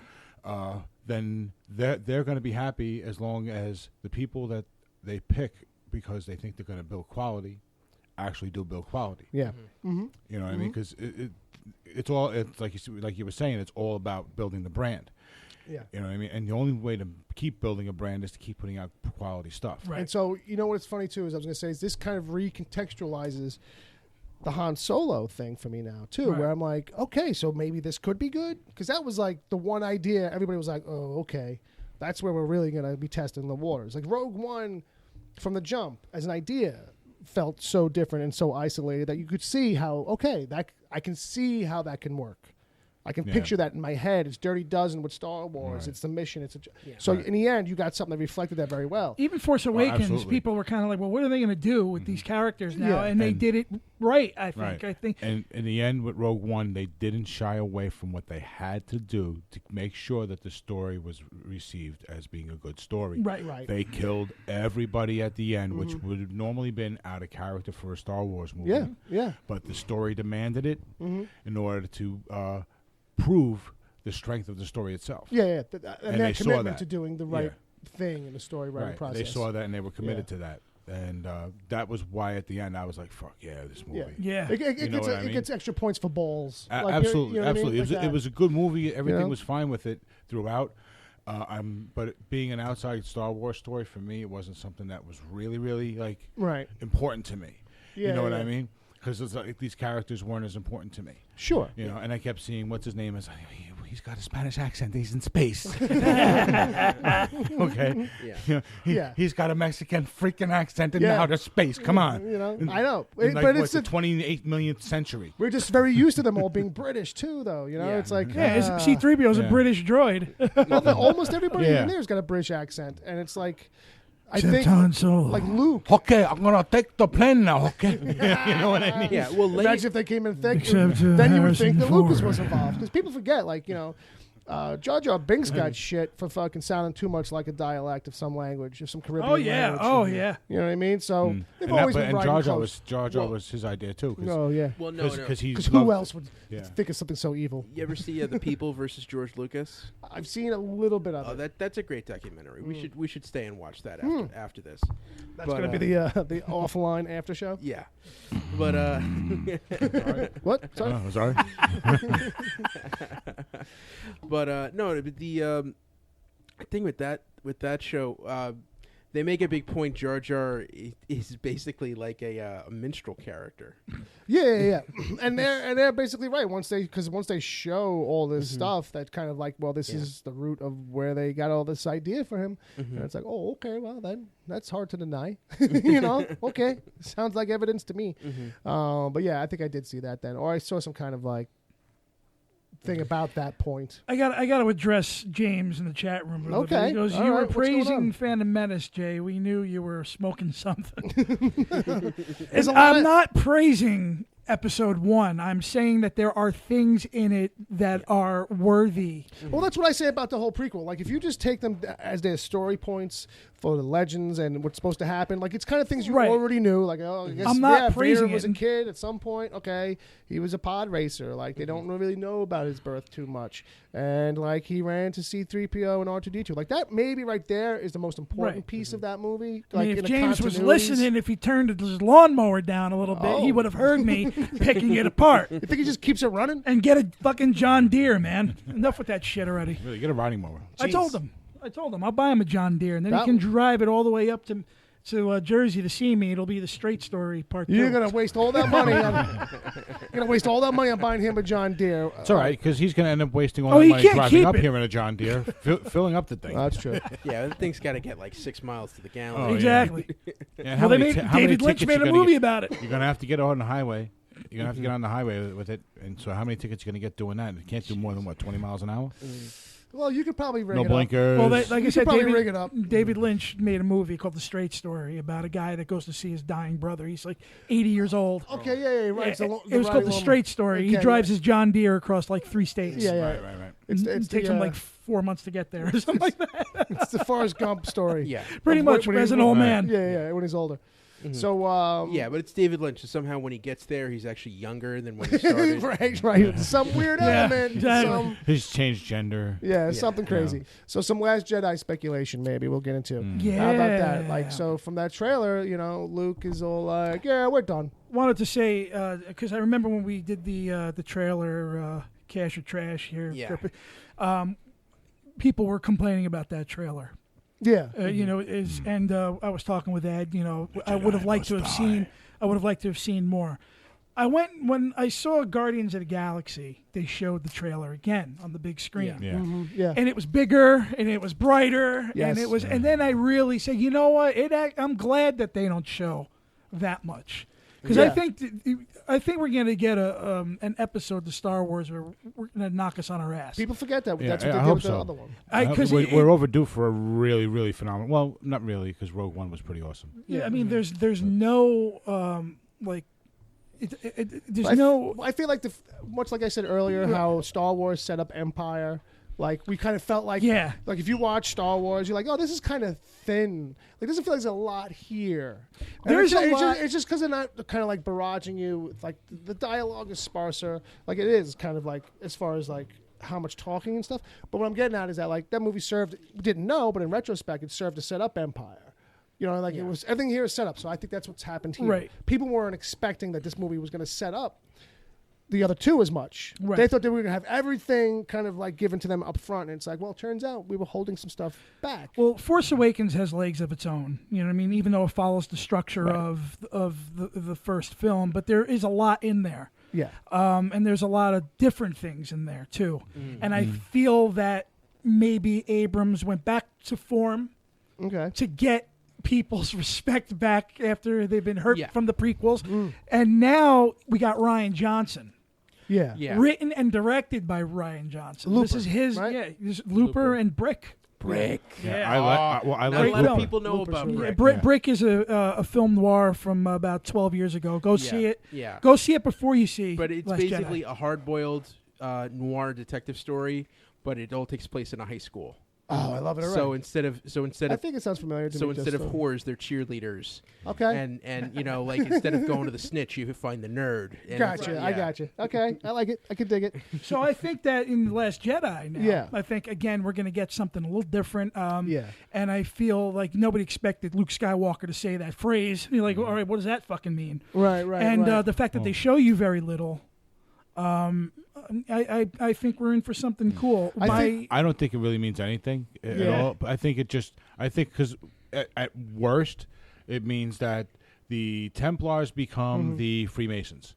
then they're going to be happy as long as the people that they pick because they think they're going to build quality actually do build quality. Yeah. You know what I mean? Because it's like you were saying, it's all about building the brand. Yeah. You know what I mean? And the only way to keep building a brand is to keep putting out quality stuff. Right. And so, what's funny too is I was going to say is this kind of recontextualizes the Han Solo thing for me now too, where I'm like, okay, so maybe this could be good, because that was like the one idea everybody was like, oh, okay, that's where we're really going to be testing the waters. Like Rogue One, from the jump as an idea, felt so different and so isolated that you could see how, okay, that I can see how that can work. I can picture that in my head. It's Dirty Dozen with Star Wars. It's the mission. So in the end, you got something that reflected that very well. Even Force Awakens, people were kind of like, well, what are they going to do with these characters now? And they did it right, I think. And in the end, with Rogue One, they didn't shy away from what they had to do to make sure that the story was received as being a good story. Right. They killed everybody at the end, which would have normally been out of character for a Star Wars movie. Yeah. But the story demanded it in order to prove the strength of the story itself. And their commitment to doing the right thing in the story writing process. They saw that and they were committed to that. And that was why at the end I was like, fuck yeah, this movie. Yeah. It gets extra points for balls. Absolutely. Absolutely. I mean? It was a good movie. Everything was fine with it throughout. But being an outside Star Wars story, for me, it wasn't something that was really, really important to me. You know what I mean? Because it's like these characters weren't as important to me. Sure. You know, and I kept seeing, what's his name? Is like, he's got a Spanish accent. He's in space. Okay. Yeah. He's got a Mexican freaking accent in outer space. Come on. I know. But it's the 28 millionth century. We're just very used to them all being British too, though. It's like C-3PO is a British droid. Almost everybody in there's got a British accent, and it's like. I think like Luke. Okay, I'm gonna take the plane now. Okay, you know what I mean? Yeah. Well, imagine if they came in thick. Then you would think that Lucas was involved, because people forget, Jar Jar Binks got shit for fucking sounding too much like a dialect of some language, of some Caribbean language. Oh yeah. You know what I mean? So they've always been Jar Jar was his idea too. Oh yeah. Well, no, because who else would think of something so evil? You ever see The People versus George Lucas? I've seen a little bit of it. That's a great documentary. We should stay and watch that after this. That's going to be the offline after show. Yeah, but what? Sorry. Oh, sorry. But no, the thing with that show, they make a big point. Jar Jar is basically like a minstrel character. Yeah. and they're basically right once they show all this stuff, that kind of like, well, this is the root of where they got all this idea for him, and it's like, oh, okay, well then that's hard to deny. Okay, sounds like evidence to me. But yeah, I think I did see that then, or I saw some kind of like thing about that point. I got to address James in the chat room. A little bit. He goes, "You were praising Phantom Menace, Jay. We knew you were smoking something." I'm not praising Episode 1. I'm saying that there are things in it that are worthy. Well, that's what I say about the whole prequel. Like, if you just take them as their story points for the legends and what's supposed to happen, like, it's kind of things you already knew. Like, oh, I guess I'm not praising Vader was a kid at some point. Okay, he was a pod racer. Like, they don't really know about his birth too much. And, like, he ran to C-3PO and R2-D2. Like, that maybe right there is the most important piece of that movie. I mean, if James was listening, if he turned his lawnmower down a little bit, he would have heard me picking it apart. You think he just keeps it running? And get a fucking John Deere, man. Enough with that shit already. Really, get a riding mower. Jeez. I told him I'll buy him a John Deere, and then he can drive it all the way up to Jersey to see me. It'll be the Straight Story part 2. You're gonna waste all that money. On buying him a John Deere. It's all right because he's gonna end up wasting all that money driving up here in a John Deere, filling up the thing. That's true. Yeah, that thing's got to get like 6 miles to the gallon. Oh, exactly. Yeah. David Lynch made a movie about it. You're gonna have to get on the highway. You're gonna have to get on the highway with it, and so how many tickets are you gonna get doing that? You can't do more than 20 miles an hour. Well, you could probably rig no it blinkers. up. Well, like I said, rig it up. David Lynch made a movie called The Straight Story about a guy that goes to see his dying brother. He's like 80 years old. Okay, yeah, right. It was called The Straight Story. Okay, he drives his John Deere across like 3 states. Yeah. Right. It takes him like 4 months to get there or something like that. It's the Forrest Gump story. Yeah. Pretty much, as an old man. Yeah, when he's older. Mm-hmm. So yeah, but it's David Lynch. So somehow when he gets there, he's actually younger than when he started. right. Some weird element. Exactly. He's changed gender. Yeah, something crazy. So some Last Jedi speculation maybe we'll get into. Yeah. How about that? Like, so from that trailer, Luke is all like, "Yeah, we're done." Wanted to say because I remember when we did the trailer, Cash or Trash here. Yeah. People were complaining about that trailer. Yeah, and I was talking with Ed. I would have liked to have seen. I would have liked to have seen more. I went when I saw Guardians of the Galaxy. They showed the trailer again on the big screen. Yeah. Mm-hmm. And it was bigger, and it was brighter, yes. and it was. And then I really said, you know what? I'm glad that they don't show that much. Because I think we're going to get an episode of Star Wars where we're going to knock us on our ass. People forget that. Yeah, That's what they did with the other one. Because we're overdue for a really, really phenomenal. Well, not really, because Rogue One was pretty awesome. Yeah, I mean, there's no there's no. I feel like much like I said earlier, how Star Wars set up Empire. Like, we kind of felt like, like if you watch Star Wars, you're like, oh, this is kind of thin. Like, it doesn't feel like there's a lot here. There's a lot. It's just because they're not kind of like barraging you. With, like, the dialogue is sparser. Like, it is kind of like, as far as like how much talking and stuff. But what I'm getting at is that, like, that movie we didn't know, but in retrospect, it served to set up Empire. It was, everything here is set up. So I think that's what's happened here. Right. People weren't expecting that this movie was going to set up the other two as much. Right. They thought they were going to have everything kind of like given to them up front. And it's like, well, it turns out we were holding some stuff back. Well, Force Awakens has legs of its own. You know what I mean? Even though it follows the structure of the first film, but there is a lot in there. Yeah. And there's a lot of different things in there too. And I feel that maybe Abrams went back to form to get people's respect back after they've been hurt from the prequels. And now we got Rian Johnson. Yeah. Written and directed by Rian Johnson. Looper, this is his, right? This Looper and Brick. Yeah. I like a lot of people know Looper's about really Brick. Brick is a film noir from about 12 years ago. Go see it. Yeah. Go see it before you see. But it's Last basically Jedi. a hard-boiled noir detective story, but it all takes place in a high school. Oh, I love it. So Right. instead of I think it sounds familiar to me. so instead of whores, they're cheerleaders. Okay. And like instead of going to the snitch, you find the nerd. And Gotcha. I gotcha. Okay. I like it. I can dig it. So I think that in The Last Jedi now, Yeah. I think, again, we're going to get something a little different. Yeah. And I feel like nobody expected Luke Skywalker to say that phrase. You're like, all right, what does that fucking mean? Right. And the fact that they show you very little, I think we're in for something cool. I don't think it really means anything at all. But I think because at worst, it means that the Templars become the Freemasons.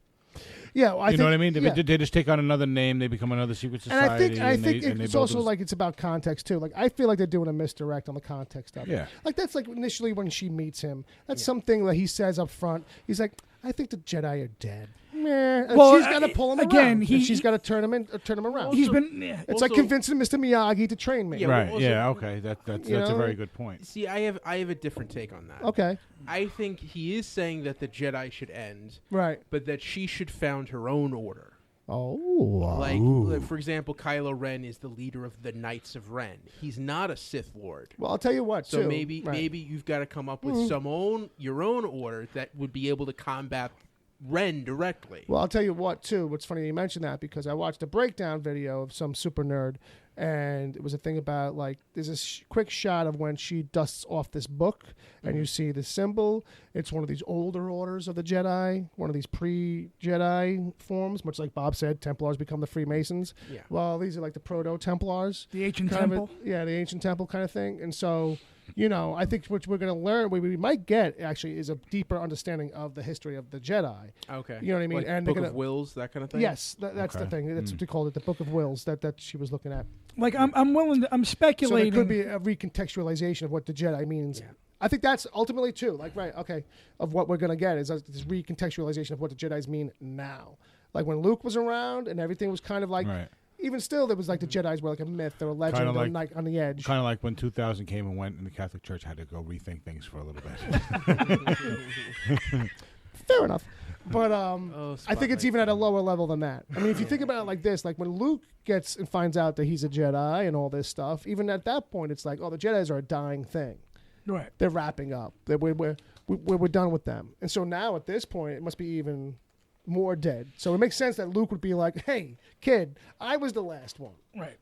Yeah, you know what I mean? They just take on another name. They become another secret society. And I think it's also like it's about context too. Like, I feel like they're doing a misdirect on the context of it. Yeah. Like, that's like initially when she meets him. That's something that he says up front. He's like, I think the Jedi are dead. Well, she's got to pull him again. around. She's got to turn him around. He's been. It's like convincing Mr. Miyagi to train me. Yeah, right. also, Okay. That's a very good point. See, I have a different take on that. Okay. I think he is saying that the Jedi should end, right, but that she should found her own order. Oh, like for example, Kylo Ren is the leader of the Knights of Ren. He's not a Sith Lord. Well, I'll tell you what. So maybe you've got to come up with your own order that would be able to combat Ren directly. Well, I'll tell you what too. What's funny you mentioned that because I watched a breakdown video of some super nerd, and it was a thing about like there's a quick shot of when she dusts off this book, and you see the symbol. It's one of these older orders of the Jedi, one of these pre-Jedi forms, much like Bob said, Templars become the Freemasons. Yeah. Well, these are like the proto-Templars. The ancient kind temple. The ancient temple kind of thing. And so, I think what we're going to learn, what we might get actually is a deeper understanding of the history of the Jedi. Okay. You know what I mean? Like and Book of Wills, that kind of thing? Yes, that's the thing. That's what they called it, the Book of Wills that she was looking at. Like I'm speculating. So there could be a recontextualization of what the Jedi means. Yeah. I think that's ultimately too. Like, right, okay, of what we're gonna get is this recontextualization of what the Jedis mean now. Like when Luke was around and everything was kind of like. Right. Even still, there was like the Jedis were like a myth or a legend or like on the edge. Kind of like when 2000 came and went, and the Catholic Church had to go rethink things for a little bit. Fair enough. But I think it's even at a lower level than that. I mean, if you think about it like this, like when Luke gets and finds out that he's a Jedi and all this stuff, even at that point, it's like, oh, the Jedis are a dying thing. Right. They're wrapping up. We're done with them. And so now at this point, it must be even more dead. So it makes sense that Luke would be like, hey, kid, I was the last one. Right.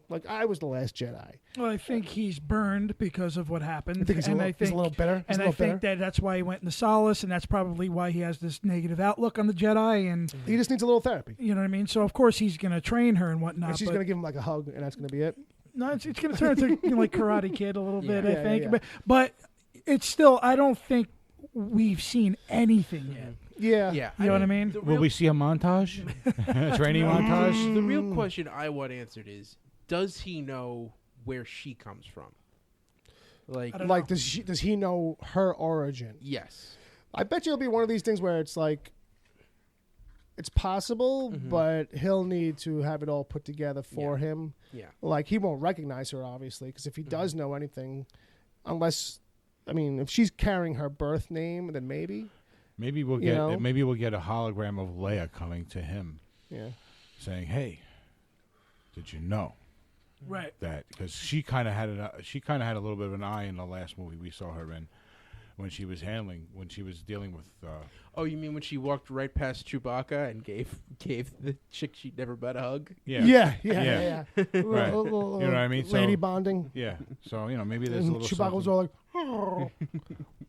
Like I was the last Jedi. Well, I think he's burned because of what happened. I think he's a little bitter. And I think that's why he went into solace, and that's probably why he has this negative outlook on the Jedi. And he just needs a little therapy. You know what I mean? So, of course, he's going to train her and whatnot. And she's going to give him like a hug, and that's going to be it. No, it's going to turn into like Karate Kid a little bit, I think. Yeah. But it's still, I don't think we've seen anything yet. Yeah. You know what I mean? Will we see a montage? A training montage? The real question I want answered is, does he know where she comes from? Like does he know her origin? Yes. I bet you it'll be one of these things where it's like, it's possible, but he'll need to have it all put together for him. Yeah. Like, he won't recognize her, obviously, because if he does know anything, unless, I mean, if she's carrying her birth name, then maybe. Maybe we'll get a hologram of Leia coming to him. Yeah. Saying, "Hey, did you know?" Right. That because she kind of had a little bit of an eye in the last movie we saw her in, when she was dealing with. Oh, you mean when she walked right past Chewbacca and gave the chick she'd never met a hug? Yeah. Right. You know what I mean? Lady bonding. Yeah. So maybe there's a little. Chewbacca was all like, oh,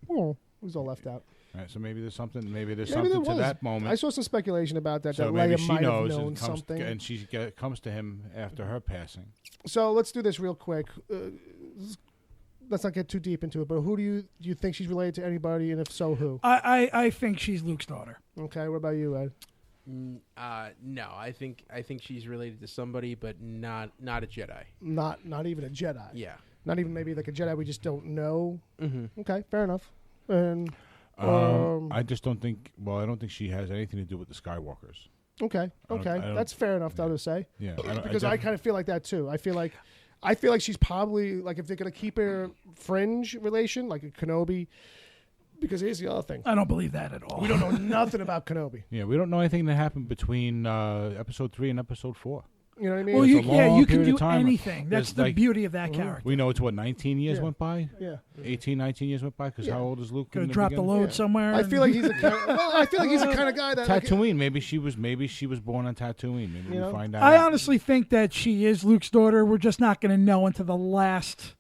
he was all left out. Right, so maybe there's something. Maybe there's something to that moment. I saw some speculation about that. So that maybe Leia she might knows have known and something, and she comes to him after her passing. So let's do this real quick. Let's not get too deep into it. But who do you think she's related to? Anybody, and if so, who? I think she's Luke's daughter. Okay, what about you, Ed? No, I think she's related to somebody, but not a Jedi. Not even a Jedi. Yeah. Not even maybe like a Jedi we just don't know. Mm-hmm. Okay, fair enough. And I just don't think. Well, I don't think she has anything to do with the Skywalkers. Okay, that's fair enough to say. Yeah, because I kind of feel like that too. I feel like she's probably like, if they're gonna keep her fringe relation, like a Kenobi. Because here's the other thing. I don't believe that at all. We don't know nothing about Kenobi. Yeah, we don't know anything that happened between Episode 3 and Episode 4. You know what I mean? Well, you can do anything. That's the beauty of that character. We know it's 19 years went by? Yeah. 18, 19 years went by? Because how old is Luke? Could have dropped the load somewhere. I feel like he's the kind of guy that... Tatooine. Maybe she was born on Tatooine. Maybe we find out. I honestly think that she is Luke's daughter. We're just not going to know until the last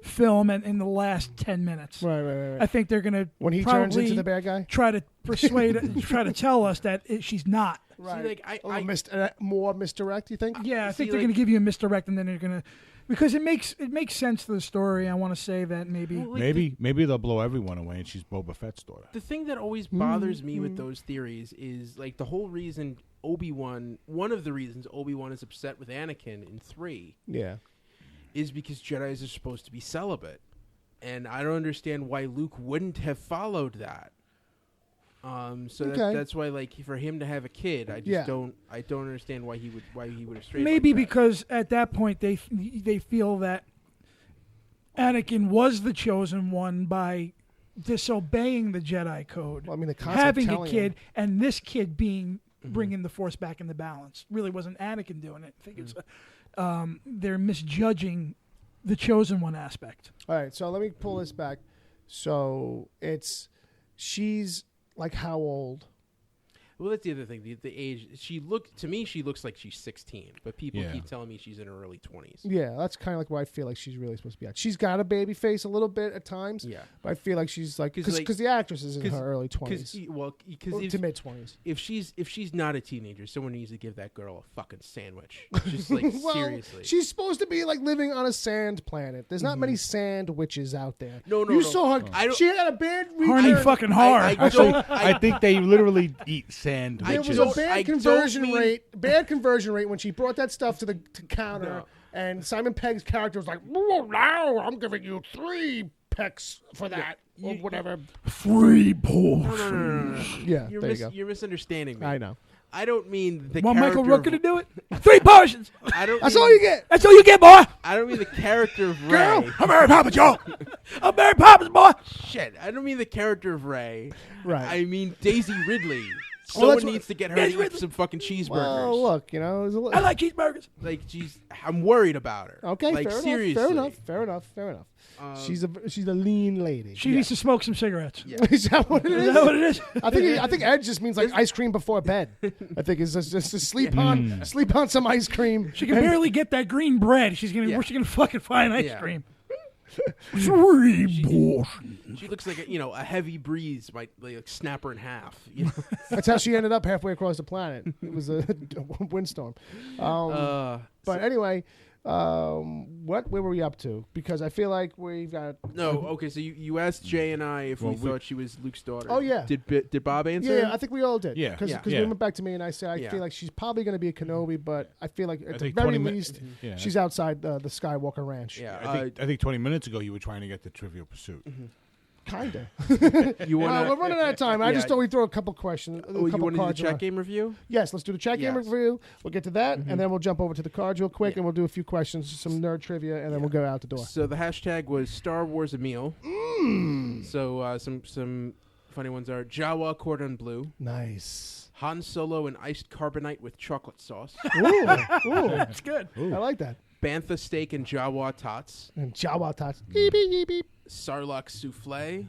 film and in the last 10 minutes. Right. I think they're going to when he turns into the bad guy, try to persuade, try to tell us that she's not. Right. See, more misdirect. You think? Yeah, I think they're going to give you a misdirect, and then they're going to, because it makes sense to the story. I want to say that maybe they'll blow everyone away, and she's Boba Fett's daughter. The thing that always bothers me with those theories is like the whole reason one of the reasons Obi-Wan is upset with Anakin in 3. Yeah. Is because Jedis are supposed to be celibate. And I don't understand why Luke wouldn't have followed that. That's why, like, for him to have a kid, I just don't understand why he would have strayed. Maybe like that. because at that point they feel that Anakin was the chosen one by disobeying the Jedi code. Well, I mean, the concept having a kid, him. and this kid bringing the Force back into balance really wasn't Anakin doing it. I think it's they're misjudging the chosen one aspect. All right, so let me pull this back. So she's like how old? Well, that's the other thing. The age. She looks like she's 16, but people keep telling me she's in her early 20s. Yeah, that's kind of like where I feel like she's really supposed to be at. She's got a baby face a little bit at times. Yeah, but I feel like she's like because the actress is in her early 20s. Because to mid 20s. If she's not a teenager, someone needs to give that girl a fucking sandwich. Just like well, seriously. She's supposed to be like living on a sand planet. There's not many sand witches out there. No. You saw her. She had a bad horny fucking hard. I think they literally eat sand. There was a bad conversion rate when she brought that stuff to the counter, and Simon Pegg's character was like, "Oh, now I'm giving you 3 pecks for that." Or whatever. 3 portions. No. Yeah, there you go. You're misunderstanding me. I know. I don't mean the Want character Michael Rooker to do it? 3 portions. That's all you get. That's all you get, boy. I don't mean the character of Rey. Girl, I'm Mary Poppins, y'all. I'm Mary Poppins, boy. Shit, I don't mean the character of Rey. Right. I mean Daisy Ridley. Someone needs to get her to eat some fucking cheeseburgers. Well, look, I like cheeseburgers. Like, I'm worried about her. Okay, like, seriously. Fair enough. She's a lean lady. She needs to smoke some cigarettes. Yeah. Is that what it is? Is that what it is? I think Ed just means like ice cream before bed. I think it's just to sleep on some ice cream. She can barely get that green bread. Where's she gonna fucking find ice cream? 3 portions. She looks like a heavy breeze might like snap her in half. You know? That's how she ended up halfway across the planet. It was a windstorm. But anyway, where were we up to? Because I feel like we've got Okay, so you asked Jay and I if we thought she was Luke's daughter. Oh yeah. Did Bob answer? Yeah, I think we all did. Yeah, because we went back to me and I said I feel like she's probably going to be a Kenobi, but I feel like at the very least she's outside the Skywalker Ranch. Yeah, I think 20 minutes ago you were trying to get the Trivial Pursuit. Kinda. We're running out of time. I just thought we'd throw a couple questions. You want to do the chat game review? Yes, let's do the chat game review. We'll get to that, and then we'll jump over to the cards real quick, and we'll do a few questions, some nerd trivia, and then we'll go out the door. So the hashtag was Star Wars a meal. So some funny ones are Jawa cordon bleu. Nice. Han Solo and iced carbonite with chocolate sauce. Ooh, That's good. I like that. Bantha steak and Jawa tots. And Jawa tots. Beep, beep, beep, beep. Sarlacc souffle.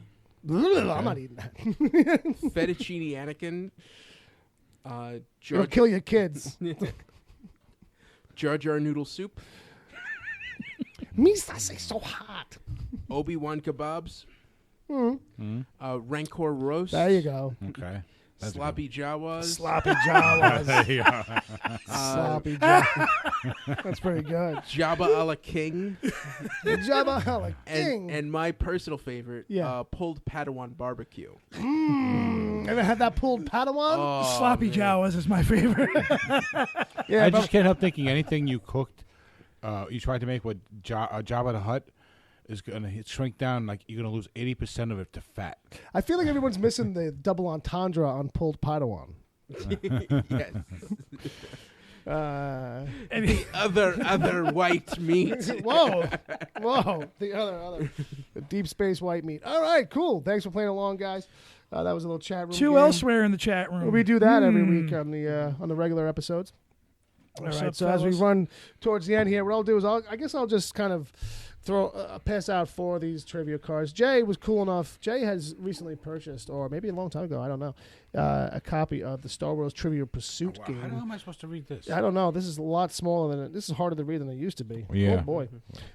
I'm not eating that. Fettuccine Anakin. It'll kill your kids. Jar Jar noodle soup. Misa say so hot. Obi-Wan kebabs. Rancor roast. There you go. Okay. Sloppy Jawas. Sloppy Jawas. There you go. Sloppy Jawas. That's pretty good. Jabba a la King. Jabba a la King. And my personal favorite, pulled Padawan barbecue. Ever had that pulled Padawan? Oh, Sloppy Jawas is my favorite. Yeah, I just can't help thinking anything you cooked, you tried to make with Jabba the Hutt is going to shrink down, like you're going to lose 80% of it to fat. I feel like everyone's missing the double entendre on pulled Padawan. Yes. And the other white meat. Whoa. The other. The deep space white meat. All right, cool. Thanks for playing along, guys. That was a little chat room. 2 game. elsewhere in the chat room. We do that every week on the regular episodes. All right, so as we run towards the end here, what I'll do is I'll just kind of pass out 4 of these trivia cards. Jay was cool enough. Jay has recently purchased, or maybe a long time ago, I don't know, a copy of the Star Wars Trivia Pursuit game. How am I supposed to read this? I don't know. This is a lot smaller than this is harder to read than it used to be. Yeah. Oh boy.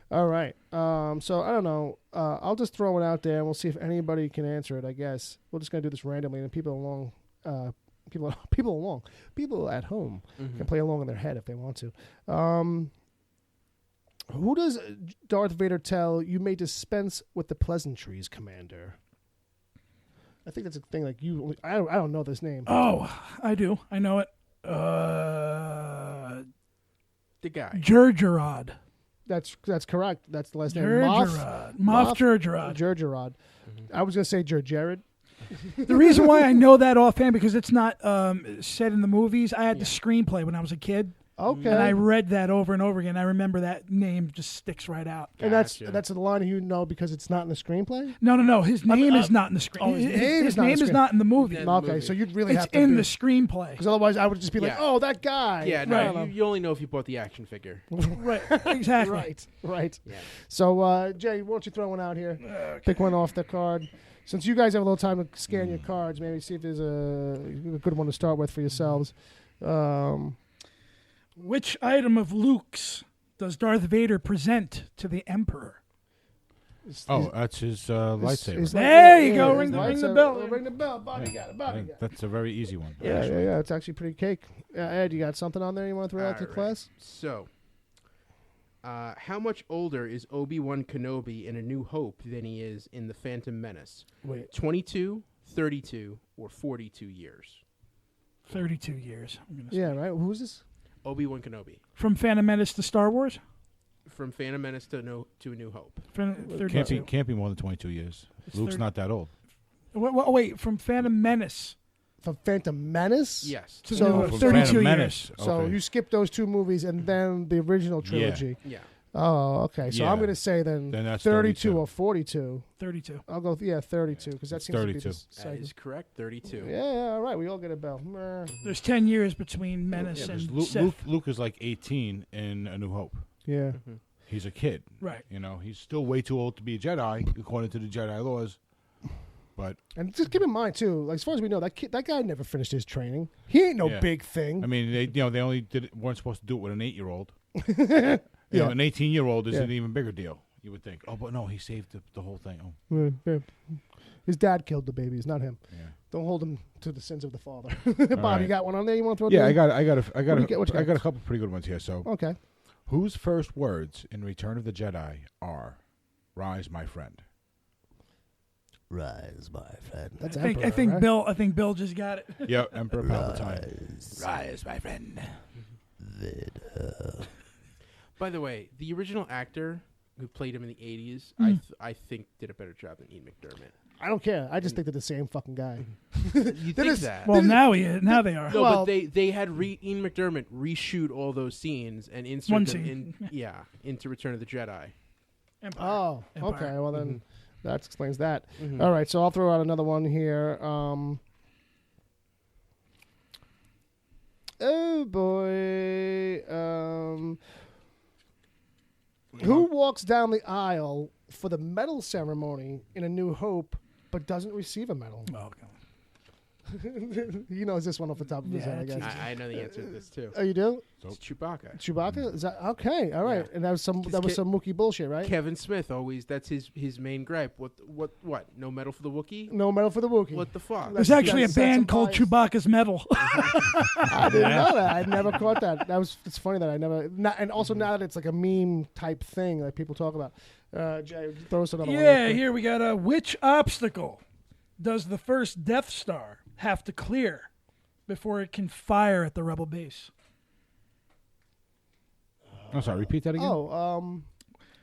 All right. So I don't know. I'll just throw it out there and we'll see if anybody can answer it. I guess we're just gonna do this randomly, and people at home can play along in their head if they want to. Who does Darth Vader tell you may dispense with the pleasantries, Commander? I think that's a thing like you. I don't know this name. Oh, I do. I know it. The guy. Jerjerrod. That's correct. That's the last name. Jerjerrod. Moff Jerjerrod. Jerjerrod. I was gonna say Jared. The reason why I know that offhand because it's not said in the movies. I had the screenplay when I was a kid. Okay. And I read that over and over again. I remember that name just sticks right out. And that's a line you know because it's not in the screenplay? No. His name is not in the screen. Oh, his name is not in the movie. Okay, so you'd really have It's to in the screenplay. because otherwise I would just be like, oh, that guy. Yeah, no, you only know if you bought the action figure. Right, exactly. Right. Yeah. So, Jay, why don't you throw one out here? Okay. Pick one off the card. Since you guys have a little time to scan your cards, maybe see if there's a good one to start with for yourselves. Which item of Luke's does Darth Vader present to the Emperor? That's his lightsaber. There you go. Ring the bell. Ring the bell. Bobby got it. Bobby got it. That's a very easy one. Yeah. It's actually pretty cake. Ed, you got something on there you want to throw out to class? So, how much older is Obi-Wan Kenobi in A New Hope than he is in The Phantom Menace? Wait. 22, 32, or 42 years? 32 years. I'm gonna say. Yeah, right. Who's this? Obi-Wan Kenobi. From Phantom Menace to Star Wars? From Phantom Menace to A New Hope. 32. Can't be more than 22 years. Luke's not that old. Wait, from Phantom Menace. From Phantom Menace? Yes. So 32 Menace. years. So you skipped those two movies and then the original trilogy. Yeah. Oh, okay. So I'm going to say then that's 32 or 42. 32. I'll go 32 because that seems 32. to be the That cycle. is correct. 32. Yeah, all right. We all get a bell. There's 10 years between Menace and Sith. Luke is like 18 in A New Hope. Yeah. Mm-hmm. He's a kid. Right. You know, he's still way too old to be a Jedi, according to the Jedi laws. But And just keep in mind too, like as far as we know, that guy never finished his training. He ain't no big thing. I mean, they only weren't supposed to do it with an 8-year-old. You know, Yeah. an 18-year-old is an even bigger deal. You would think. Oh, but no, he saved the whole thing. Oh, Yeah. His dad killed the babies, not him. yeah. Don't hold him to the sins of the father. Bob, right. you got one on there? You want to throw? Yeah, down? I got What you got? a couple pretty good ones here. So, Okay. whose first words in Return of the Jedi are "Rise, my friend"? Rise, my friend. That's I Emperor, think right? Bill just got it. Yep, Emperor Palpatine. Rise, my friend. By the way, the original actor who played him in the 80s, I think did a better job than Ian McDermott. I don't care. I just think they're the same fucking guy. You think is- that? Well, now they are. No, Well- but they had Ian McDermott reshoot all those scenes and insert One them scene. into Return of the Jedi. Empire. Oh, Empire. okay. Well, then that explains that. Mhm. All right, so I'll throw out another one here. Oh boy. Who walks down the aisle for the medal ceremony in A New Hope but doesn't receive a medal? Oh, okay. He knows this one off the top of his head, I Yeah, guess. I know the answer to this too. Oh, you do? It's Chewbacca. Chewbacca? Is that okay? All right. Yeah. And that was some Mookie bullshit, right? Kevin Smith always that's his main gripe. What? No medal for the Wookiee? No medal for the Wookiee. What the fuck? There's actually a that's some band called bias. Chewbacca's Medal. I didn't know that. I never caught that. It's funny that I never. And also now that it's like a meme type thing that people talk about. Jay, throw us another one. Yeah, here we got which obstacle does the first Death Star have to clear before it can fire at the rebel base? I'm sorry. Repeat that again. Oh,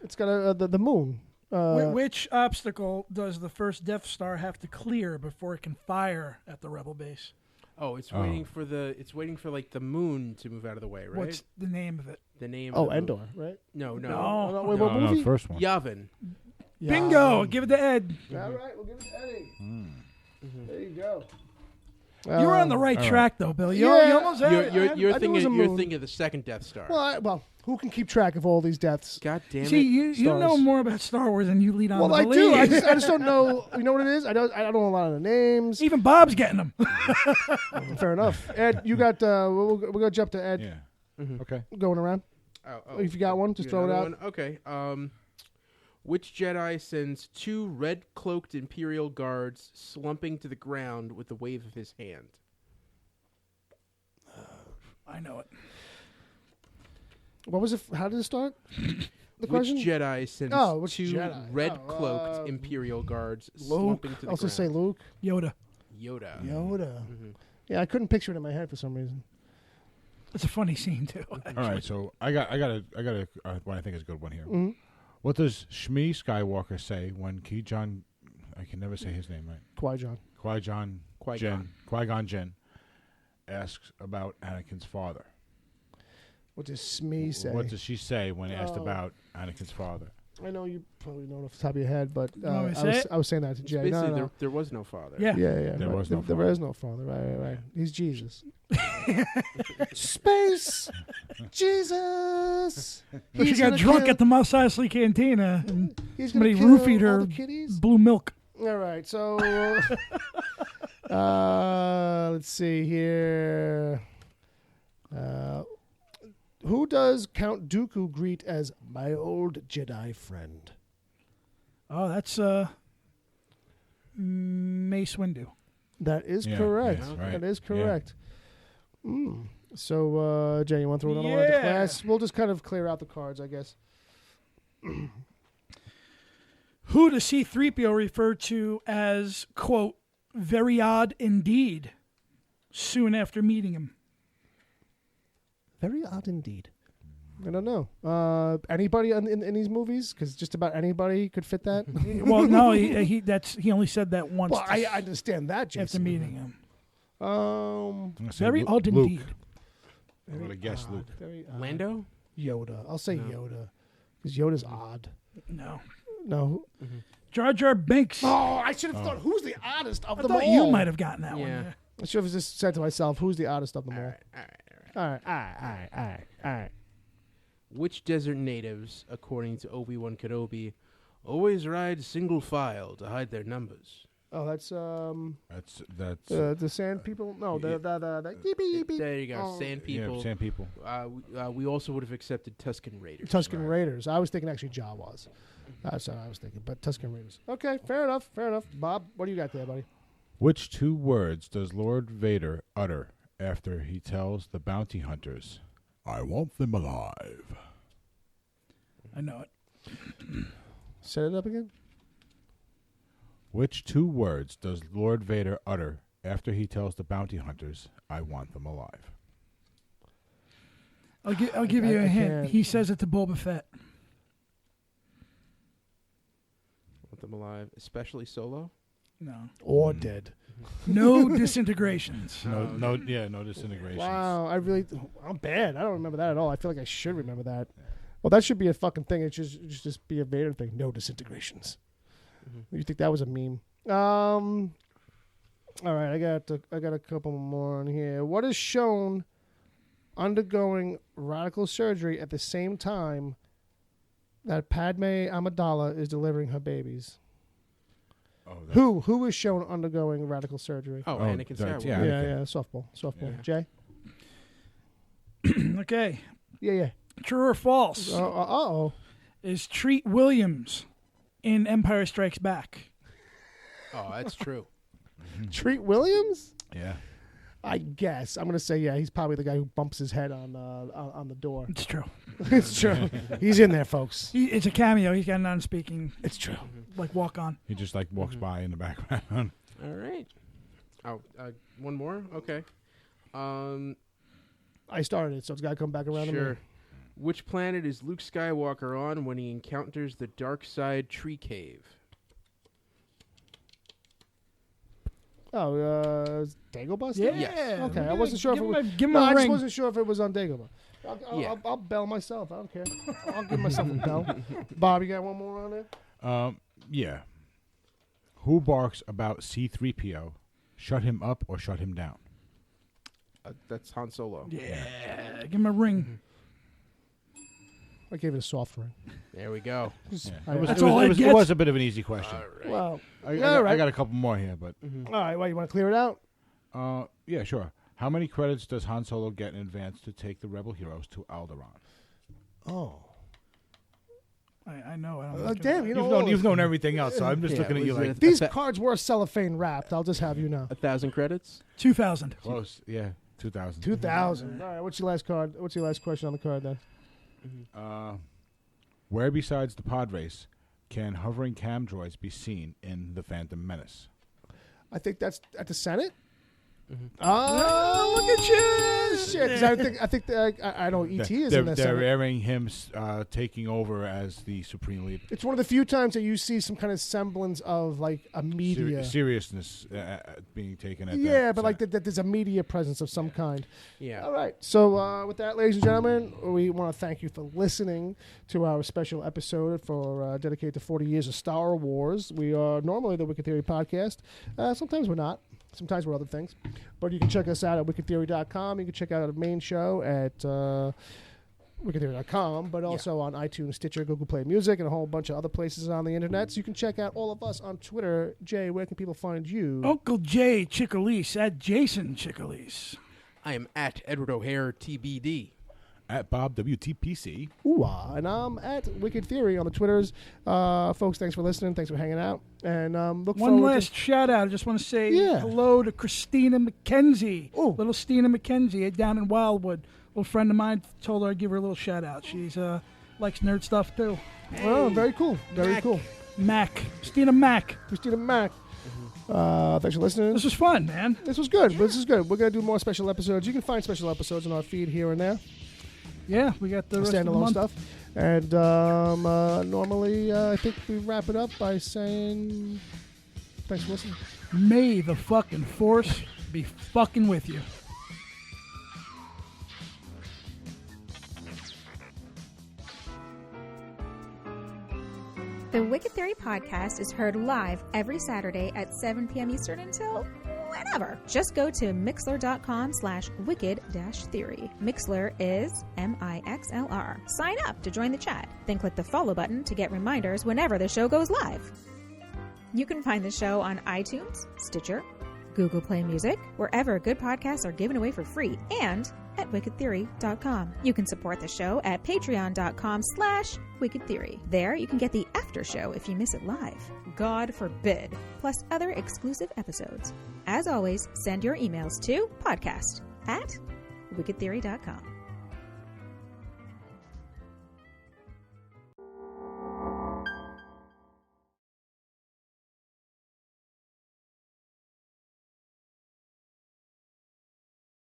it's got the moon. Which obstacle does the first Death Star have to clear before it can fire at the rebel base? Oh, it's waiting for like the moon to move out of the way, right? What's the name of it? the name? Oh, of the Endor, movie. right? No. No. Wait, what No, movie? first one. Yavin. Bingo! Give it to Ed. All right, we'll give it to Eddie. Mm-hmm. There you go. You were on the right all track, though, Bill. You Yeah. almost had it. You're I knew it was a you're moon. thinking of the second Death Star. Well, who can keep track of all these deaths? God damn See, it! you know Stars. more about Star Wars than you lead on Well, to I believe. do. I just don't know. You know what it is? I don't know a lot of the names. Even Bob's getting them. Fair enough. Ed, you got. We're gonna jump to Ed Yeah. Mhm. Okay. going around. Oh, If you got one, just throw it another out. one? Okay. Which Jedi sends two red-cloaked Imperial guards slumping to the ground with a wave of his hand? I know it. What was it? How did it start? The question. Which Jedi sends Oh, which two Jedi? red-cloaked Imperial guards Luke. slumping to the I'll just say ground? Luke. Yoda. Yoda. Yoda. Mhm. Yeah, I couldn't picture it in my head for some reason. It's a funny scene, too. All right. So I got a what I think is a good one here. Mhm. What does Shmi Skywalker say when Ki-Gon? I can never say his name right. Qui-Gon. Qui-Gon Jinn asks about Anakin's father. What does Smee say? What does she say when asked about Anakin's father? I know you probably know it off the top of your head, but want me to say it? I was saying that to Jay. Basically, No. there was no father. Yeah. Yeah. There was no There father. is no father. Right. He's Jesus. Space. Jesus. She got drunk at the Mos Eisley Cantina and He's somebody gonna kill roofied her all the kiddies? blue milk. All right, so let's see here. Who does Count Dooku greet as my old Jedi friend? Oh, that's Mace Windu. That is Yeah, correct. yes, right. That is Yeah. correct. So, Jay, you want to throw another one into Yeah. class? We'll just kind of clear out the cards, I guess. Who does C-3PO refer to as, quote, very odd indeed, soon after meeting him? Very odd indeed. I don't know. Anybody in these movies? Because just about anybody could fit that. Well, no, he only said that once Well, I understand that, Jason. after meeting him. I'm gonna say Very odd Luke. indeed. I'm going to guess Luke. Very odd. Lando? Yoda. I'll say No. Yoda. Because Yoda's odd. No. No. Jar Jar Binks. Oh, I should have thought, who's the oddest of I them thought all? you might have gotten that one. Yeah. Yeah. I should have just said to myself, who's the oddest of them all? All right. All right. Which desert natives, according to Obi-Wan Kenobi, always ride single file to hide their numbers? Oh, that's That's the sand people. No, the yeepy, yeepy. There you go. Oh. Sand people. Yeah, sand people. We also would have accepted Tusken Raiders. Tusken Raiders. I was thinking actually Jawas. That's what I was thinking, but Tusken Raiders. Okay, fair enough. Bob, what do you got there, buddy? Which two words does Lord Vader utter after he tells the bounty hunters, "I want them alive"? I know it. Set it up again. Which two words does Lord Vader utter after he tells the bounty hunters, "I want them alive"? I'll give you I a hint. can't. He says it to Boba Fett. Want them alive, especially Solo. No. Or dead. No disintegrations. No disintegration. Wow, I'm bad. I don't remember that at all. I feel like I should remember that. Well, that should be a fucking thing. It should just be a Vader thing. No disintegrations. You think that was a meme? All right, I got a couple more on here. What is shown undergoing radical surgery at the same time that Padme Amidala is delivering her babies? Oh, Who is shown undergoing radical surgery? Oh, Anakin that's- Skywalker. yeah. yeah, Anakin. softball. Yeah. Jay? Okay. Yeah. True or false? Uh-oh. Is Treat Williams in Empire Strikes Back? Oh, that's true. Treat Williams? Yeah. I guess. I'm going to say, yeah, he's probably the guy who bumps his head on the door. It's true. It's true. He's in there, folks. It's a cameo. He's got a non-speaking, It's true. like, walk-on. He just walks by in the background. All right. Oh, one more. Okay. I started it, so it's got to come back around to me. Sure. Which planet is Luke Skywalker on when he encounters the dark side tree cave? Oh, Dagobah? Yeah. Yes. Okay, I wasn't sure if it was. Give him No, a I just ring. wasn't sure if it was on Dagobah. Yeah. I'll bell myself. I don't care. I'll give myself a bell. Bob, you got one more on there? Yeah. Who barks about C-3PO? Shut him up or shut him down? That's Han Solo. Yeah. Give him a ring. I gave it a soft ring. There we go. Yeah. I- That's all it It gets. was a bit of an easy question. Well, I all right. got a couple more here, but All right, well, you want to clear it out? yeah, sure. How many credits does Han Solo get in advance to take the rebel heroes to Alderaan? Oh. I know. I don't know. Damn, you know. You've known everything else, so I'm just Yeah, looking at you was like These cards were cellophane wrapped. I'll just have you know. 1,000 credits. 2,000. close. Yeah, 2,000. 2,000. All right, what's your last card? What's your last question on the card then? Where besides the pod race can hovering cam droids be seen in The Phantom Menace? I think that's at the Senate. Oh, look at you! Shit, 'cause I think I know E.T. is in this. They're airing him taking over as the supreme leader. It's one of the few times that you see some kind of semblance of like a media seriousness being taken at that. Yeah, but like that there's a media presence of some kind. Yeah. All right. So with that, ladies and gentlemen, we want to thank you for listening to our special episode for dedicated to 40 years of Star Wars. We are normally the Wicked Theory podcast. Sometimes we're not. Sometimes we're other things. But you can check us out at wickedtheory.com. You can check out our main show at wickedtheory.com, but also on iTunes, Stitcher, Google Play Music, and a whole bunch of other places on the internet. So you can check out all of us on Twitter. Jay, where can people find you? Uncle Jay Chickalise at Jason Chickalise. I am at Edward O'Hare TBD. At Bob WTPC. Ooh-ah. And I'm at Wicked Theory on the Twitters. Folks, thanks for listening. Thanks for hanging out. And look One forward last shout out. I just want to say Yeah. hello to Christina McKenzie. Ooh. Little Stina McKenzie down in Wildwood. A little friend of mine told her I'd give her a little shout out. She's likes nerd stuff too. Oh, very cool. Very cool. Mac. Christina Mac. Christina Mac. Thanks for listening. This was fun, man. This was good. This is good. We're going to do more special episodes. You can find special episodes on our feed here and there. Yeah, we got the rest of the Standalone month. stuff. And normally, I think we wrap it up by saying thanks for listening. May the fucking force be fucking with you. The Wicked Theory podcast is heard live every Saturday at 7 p.m. Eastern until whenever. Just go to mixler.com/wicked-theory. Mixler is MIXLR. Sign up to join the chat. Then click the follow button to get reminders whenever the show goes live. You can find the show on iTunes, Stitcher, Google Play Music, wherever good podcasts are given away for free, and at wickedtheory.com. You can support the show at patreon.com/wickedtheory. There you can get the after show if you miss it live. God forbid. Plus other exclusive episodes. As always, send your emails to podcast@wickedtheory.com.